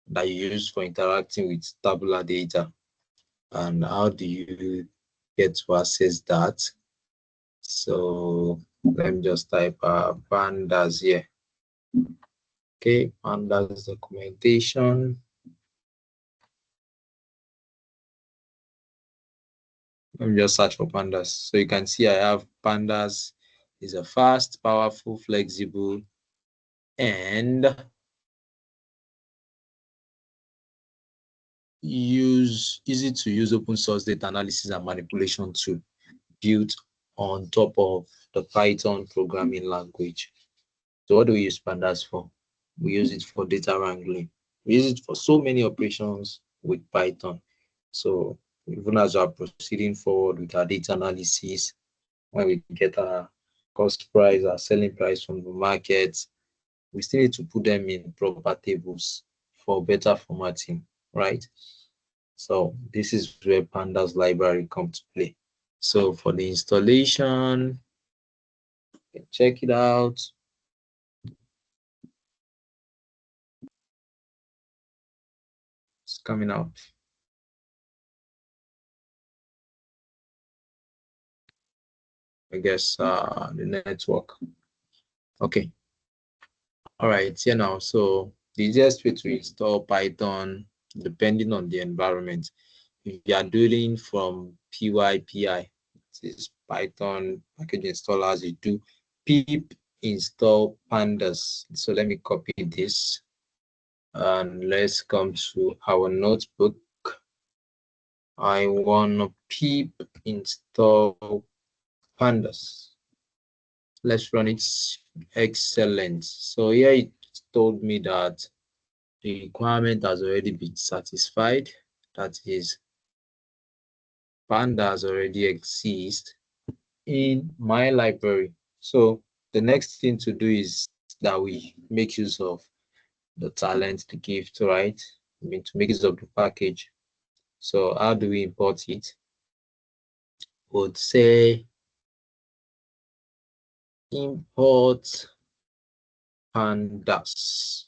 that you use for interacting with tabular data. And how do you get to access that? So let me just type Pandas here. Okay, Pandas documentation. Let me just search for Pandas. So you can see I have Pandas is a fast, powerful, flexible, and easy to use open source data analysis and manipulation tool built on top of the Python programming language. So what do we use Pandas for? We use it for data wrangling. We use it for so many operations with Python. So even as we are proceeding forward with our data analysis, when we get our cost price, our selling price from the market, we still need to put them in proper tables for better formatting, right? So this is where Pandas library comes to play. So for the installation, check it out. It's coming out. I guess the network. Okay. All right, here now. So the easiest way to install Python, depending on the environment, if you are doing from PyPI, this is Python package installers, you do pip install pandas. So let me copy this and let's come to our notebook. I want to pip install pandas. Let's run it. Excellent. So here it told me that the requirement has already been satisfied. That is, pandas already exist in my library. So the next thing to do is that we make use of the talent, the gift, right? I mean, to make use of the package. So how do we import it? Would say import pandas.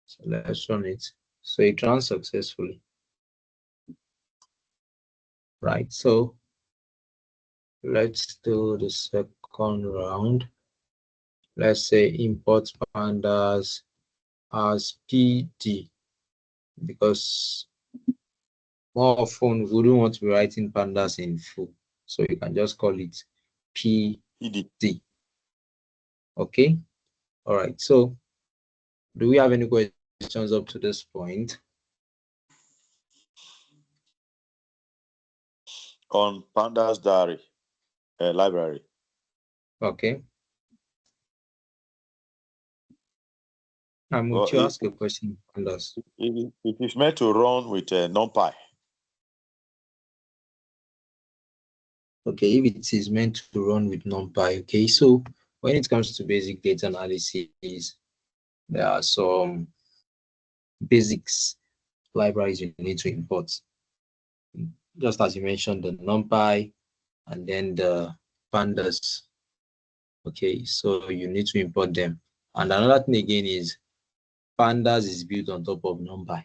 So let's run it. So it runs successfully. Right, so let's do the second round. Let's say import pandas as PD, because more often we wouldn't want to be writing pandas in full. So you can just call it PD. Okay. All right. So do we have any questions up to this point? On Pandas diary library. Okay. I'm going to ask a question, Pandas. It is meant to run with NumPy. Okay, if it is meant to run with NumPy, okay. So when it comes to basic data analysis, there are some basics libraries you need to import. Just as you mentioned, the NumPy and then the pandas. Okay, so you need to import them. And another thing again is pandas is built on top of NumPy.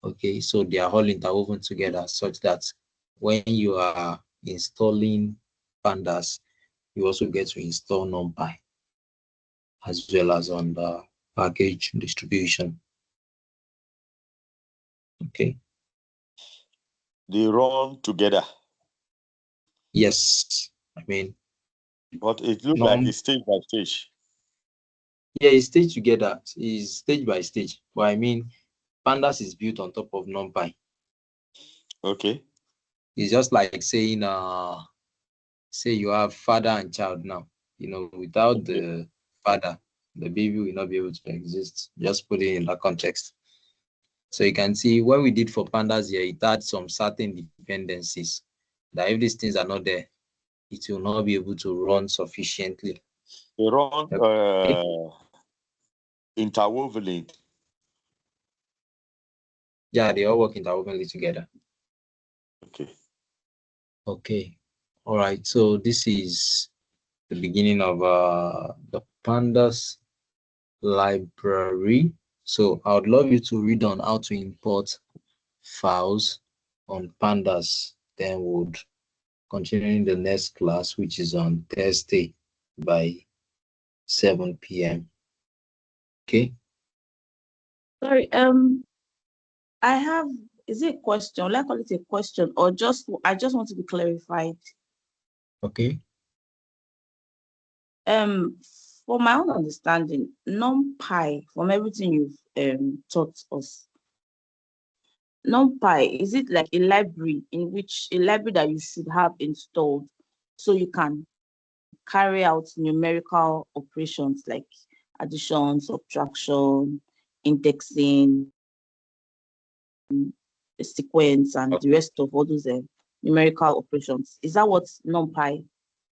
Okay, so they are all interwoven together such that when you are installing pandas, you also get to install NumPy as well as on the package distribution. Okay. They run together. Yes, I mean. But it looks like it's stage by stage. Yeah, it's staged together. It's stage by stage. But I mean, pandas is built on top of NumPy. Okay. It's just like saying, say you have father and child now. You know, without the father, the baby will not be able to exist. Just put it in that context. So you can see what we did for pandas here, it had some certain dependencies that if these things are not there, it will not be able to run sufficiently. They run interwovenly. Yeah, they all work interwovenly together. Okay. Okay. All right. So this is the beginning of the pandas library. So I would love you to read on how to import files on pandas. Then we'll continue in the next class, which is on Thursday by 7 p.m. Okay. Sorry, I have, is it a question? Will I call it a question or I just want to be clarified. Okay. For my own understanding, NumPy, from everything you've taught us, NumPy, is it like a library that you should have installed so you can carry out numerical operations like addition, subtraction, indexing, sequence, and the rest of all those numerical operations? Is that what NumPy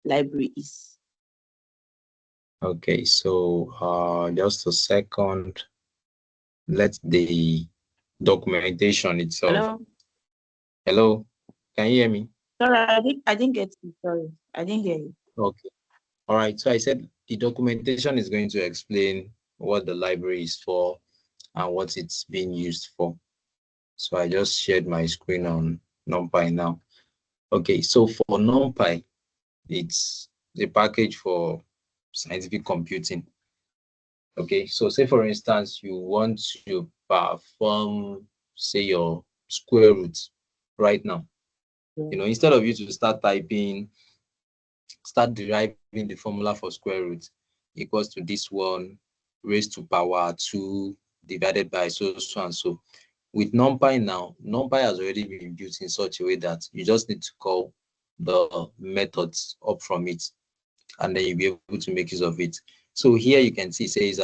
library is? Okay, so just a second. Let the documentation itself. Hello? Hello, can you hear me? Sorry, I didn't get you. Sorry, I didn't hear you. Okay. All right. So I said the documentation is going to explain what the library is for and what it's being used for. So I just shared my screen on NumPy now. Okay, so for NumPy, it's the package for scientific computing. Okay, so say for instance, you want to perform, say, your square root right now. You know, instead of you to start deriving the formula for square root equals to this one raised to power 2 divided by so and so. With NumPy now, NumPy has already been built in such a way that you just need to call the methods up from it, and then you'll be able to make use of it. So here you can see it says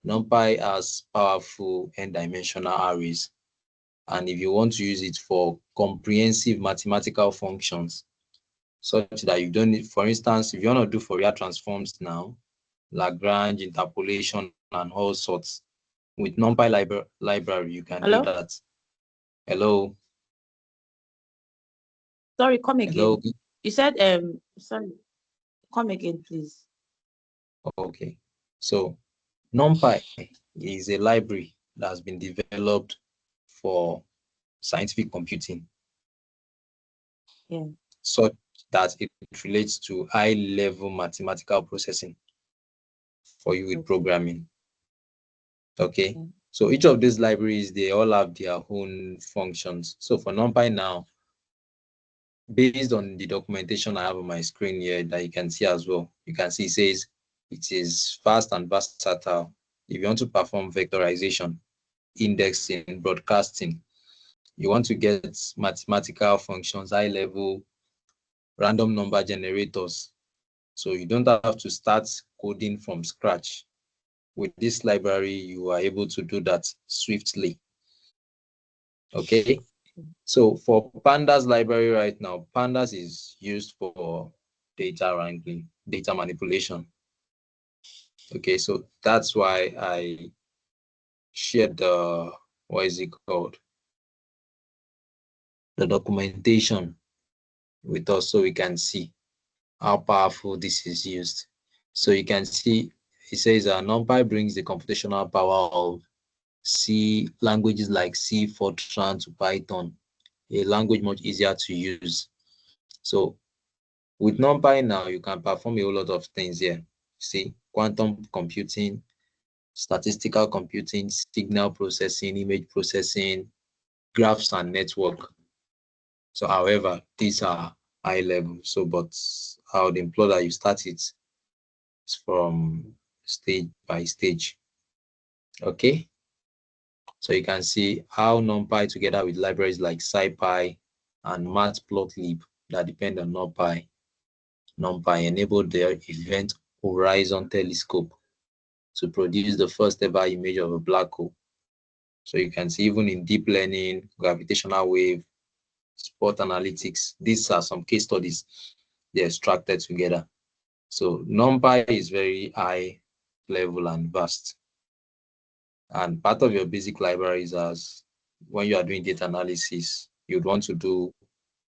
NumPy has powerful n-dimensional arrays. And if you want to use it for comprehensive mathematical functions, such that you don't need, for instance, if you want to do Fourier transforms now, Lagrange, interpolation, and all sorts, with NumPy library, you can do that. Hello? Sorry, come again. Hello? You said, sorry, come again, please. Okay. So NumPy is a library that has been developed for scientific computing. Yeah. Such that it relates to high-level mathematical processing for you with programming. Okay. So each of these libraries, they all have their own functions. So for NumPy now, based on the documentation I have on my screen here that you can see as well, you can see it says it is fast and versatile. If you want to perform vectorization, indexing, broadcasting, you want to get mathematical functions, high-level random number generators. So you don't have to start coding from scratch. With this library, you are able to do that swiftly. Okay. So for Pandas library right now, Pandas is used for data wrangling, data manipulation. Okay, so that's why I shared the, what is it called? The documentation with us so we can see how powerful this is used. So you can see it says NumPy brings the computational power of C languages like C, Fortran to Python, a language much easier to use. So with NumPy now, you can perform a whole lot of things here. See, quantum computing, statistical computing, signal processing, image processing, graphs and network. So however, these are high level. So, but I would implore that you start it from stage by stage. Okay. So you can see how NumPy together with libraries like SciPy and Matplotlib that depend on NumPy enable the Event Horizon Telescope to produce the first ever image of a black hole. So you can see even in deep learning, gravitational wave, spot analytics, these are some case studies they extracted together. So NumPy is very high level and vast. And part of your basic libraries, as when you are doing data analysis, you'd want to do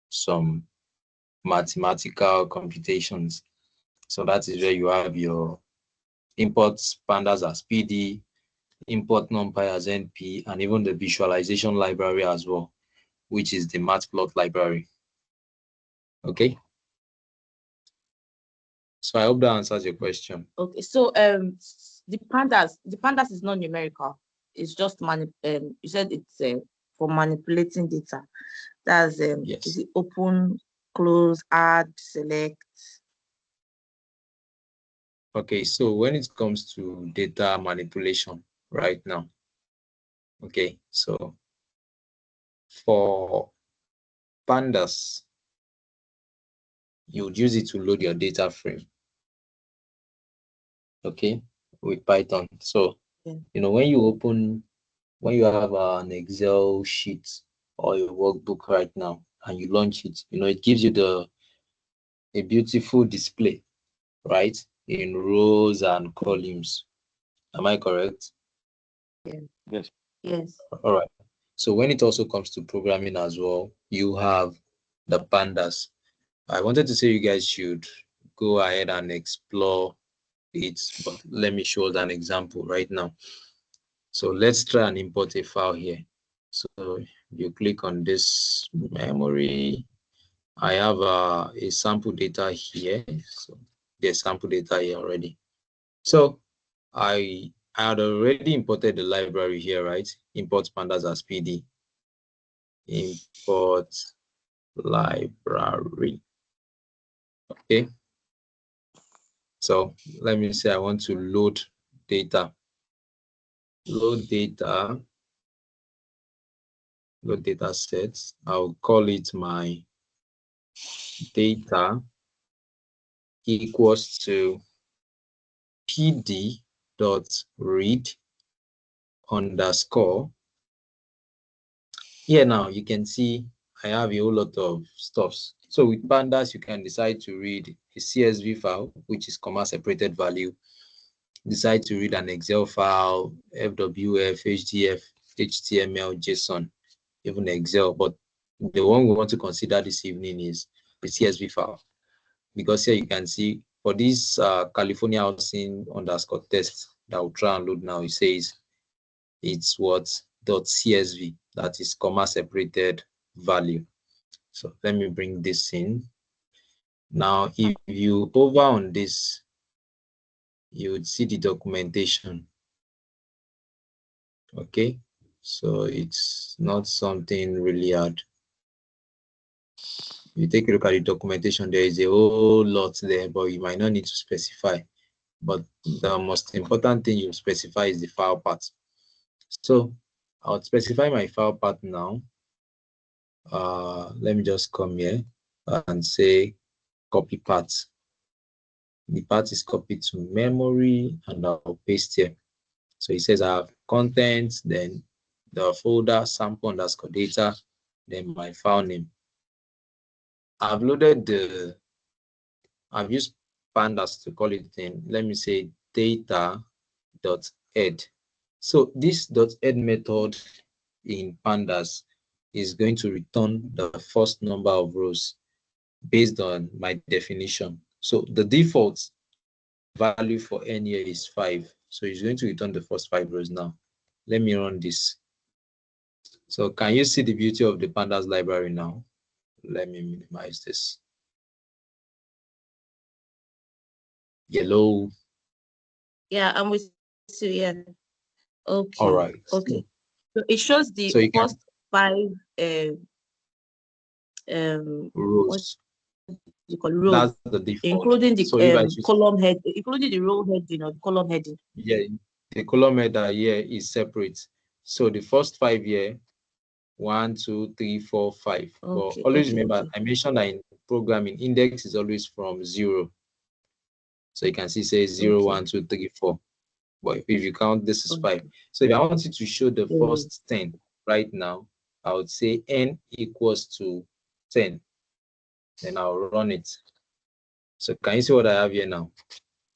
some mathematical computations. So that is where you have your import pandas as PD, import NumPy as NP, and even the visualization library as well, which is the Matplot library. Okay. So I hope that answers your question. Okay. So the pandas is not numerical. It's just you said it's for manipulating data. That's yes. Is it open, close, add, select? Okay, so when it comes to data manipulation right now, okay, so for pandas, you would use it to load your data frame, okay, with Python. So, you know, when you have an Excel sheet or a workbook right now and you launch it, you know, it gives you a beautiful display, right, in rows and columns. Am I correct? Yes. Yes. All right. So when it also comes to programming as well, you have the pandas. I wanted to say you guys should go ahead and explore it, but let me show an example right now. So let's try and import a file here. So you click on this memory. I have a sample data here. So there's sample data here already. So I had already imported the library here, right? Import pandas as PD. Import library. Okay. So let me say I want to load data. Load data sets. I'll call it my data equals to pd.read underscore. Here now you can see I have a whole lot of stuffs. So with pandas, you can decide to read a CSV file, which is comma separated value. Decide to read an Excel file, FWF, HDF, HTML, JSON, even Excel. But the one we want to consider this evening is the CSV file, because here you can see for this California housing underscore test that we'll try and load now, it says it's what .csv, that is comma separated value. So let me bring this in. Now, if you hover on this, you would see the documentation. Okay, so it's not something really hard. You take a look at the documentation, there is a whole lot there, but you might not need to specify. But the most important thing you specify is the file path. So I'll specify my file path now. Let me just come here and say copy path. The path is copied to memory and I'll paste here. So it says I have content, then the folder sample underscore data, then my file name. I've used pandas to call it in. Let me say data.add. So this .add method in pandas is going to return the first number of rows based on my definition. So the default value for n here is 5. So it's going to return the first 5 rows now. Let me run this. So can you see the beauty of the pandas library now? Let me minimize this. Yellow. Yeah, I'm with you. Yeah. Okay. All right. Okay. So it shows the first 5 rows. You call rows, that's the default, including the column head, including the row heading or the column heading. Yeah, the column header here is separate. So the first 5 here, 1, 2, 3, 4, 5. Okay, but always remember, I mentioned that in programming, index is always from 0. So you can see say 0, 1, 2, 3, 4. But if you count, this is 5. So if I wanted to show the first 10 right now, I would say n equals to 10. Then I'll run it. So can you see what I have here now?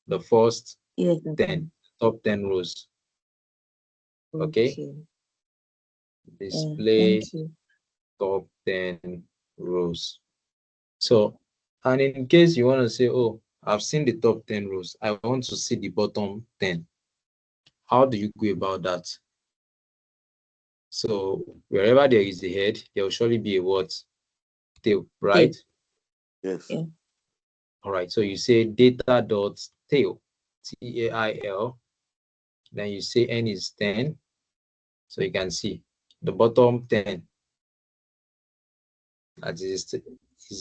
The first 10, top 10 rows. Okay. Display top 10 rows. So, and in case you want to say, oh, I've seen the top 10 rows, I want to see the bottom 10. How do you go about that? So wherever there is a head, there will surely be a what? Tail, right? Yes. Yeah. All right. So you say data dot tail, TAIL. Then you say n is 10. So you can see the bottom 10. That is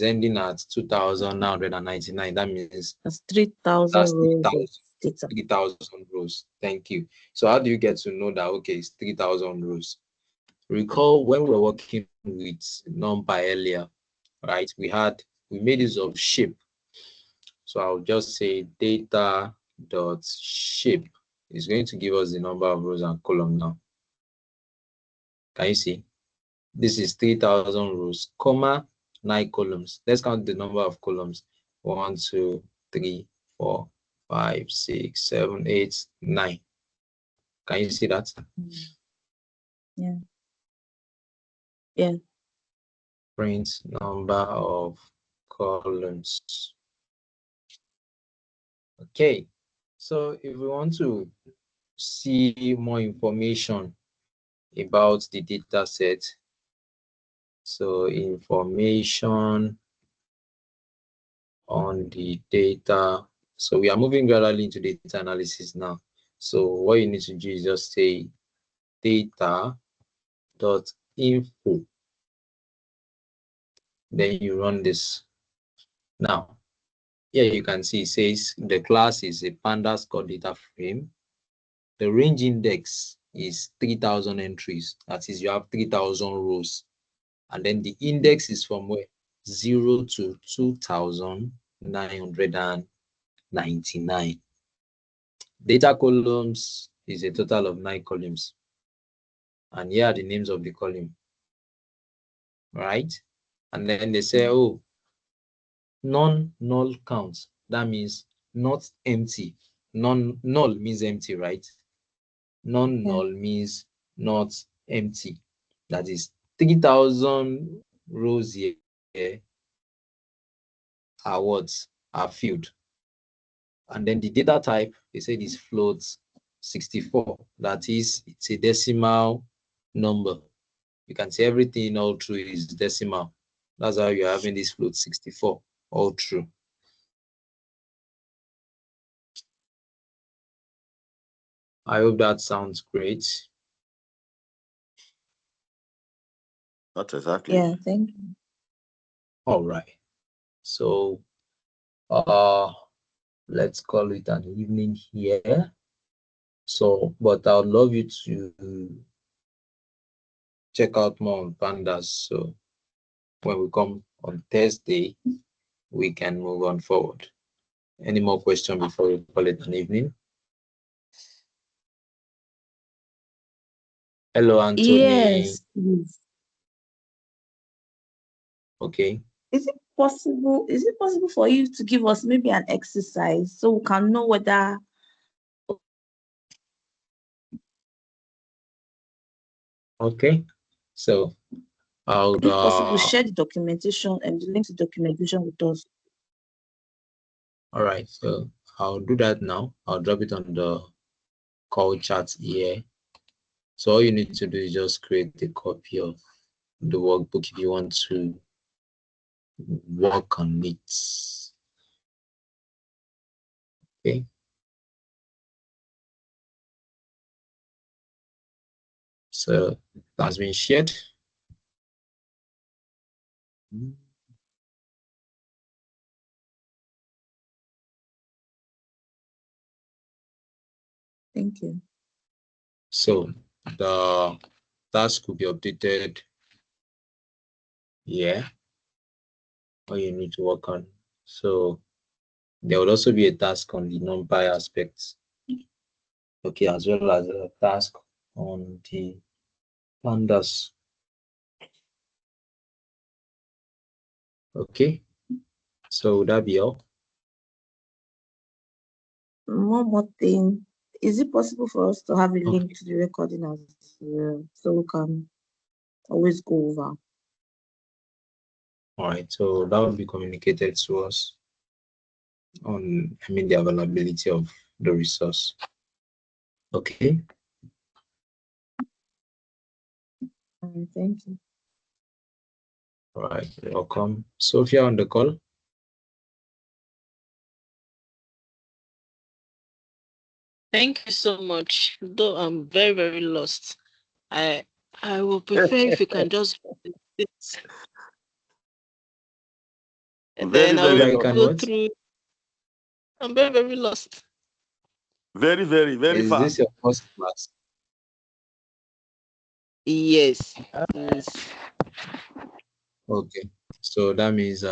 ending at 2,999. That means that's 3,000 rows. 3,000 rows. Thank you. So how do you get to know that, okay, it's 3,000 rows? Recall when we were working with NumPy earlier, right? We made use of shape. So I'll just say data dot shape is going to give us the number of rows and columns now. Can you see? This is 3,000 rows, comma, 9 columns. Let's count the number of columns. 1, 2, 3, 4, 5, 6, 7, 8, 9. Can you see that? Yeah. Yeah. Print number of columns. Okay. So if we want to see more information about the data set, so information on the data. So we are moving gradually into data analysis now. So what you need to do is just say data.info. Then you run this. Now, here you can see it says the class is a pandas core data frame. The range index is 3,000 entries. That is, you have 3,000 rows. And then the index is from where? 0 to 2,999. Data columns is a total of 9 columns. And here are the names of the column. Right? And then they say, oh, non-null count. That means not empty. Null means empty, right? Non-null means not empty. That is 3,000 rows here are what? Are filled. And then the data type, they said is float 64. That is, it's a decimal number. You can see everything all through is decimal. That's how you're having this float 64 all through. I hope that sounds great. Not exactly. Yeah, thank you. All right. So let's call it an evening here. So, but I'd love you to check out more on pandas. So when we come on Thursday, we can move on forward. Any more questions before we call it an evening? Hello, Anthony. Yes, please. Okay. Is it possible for you to give us maybe an exercise so we can know whether Okay. So I'll if possible share the documentation and the link to documentation with us. All right, so I'll do that now. I'll drop it on the call chat here. So all you need to do is just create a copy of the workbook if you want to work on it. Okay. So that's been shared. Thank you. So the task could be updated here. What you need to work on. So there will also be a task on the NumPy aspects. Okay, as well as a task on the pandas. Okay, so would that be all? One more thing. Is it possible for us to have a link to the recording as well, so we can always go over? All right, so that will be communicated to us on, the availability of the resource. Okay. Thank you. All right, welcome. Sophia on the call. Thank you so much. Though I'm very, very lost. I will prefer if you can just and Very, then I very will lost. go through. I'm very, very lost. Very, very, very Is fast. this your first class? Yes. Yes. Okay, so that means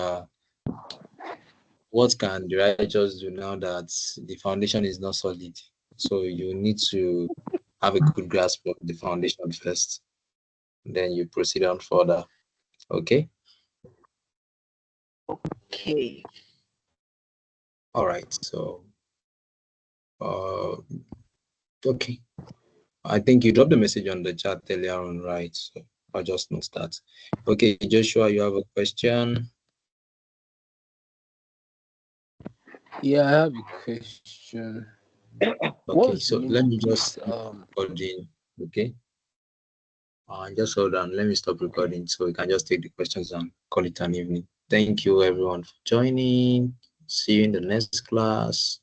what can the righteous do now that the foundation is not solid? So you need to have a good grasp of the foundation first, then you proceed on further. Okay. Okay. All right. So, okay. I think you dropped the message on the chat earlier on, right? So I'll just note that. Okay, Joshua, you have a question? Yeah, I have a question. Okay, so let me just recording. Okay. Just hold on. Let me stop recording so we can just take the questions and call it an evening. Thank you, everyone, for joining. See you in the next class.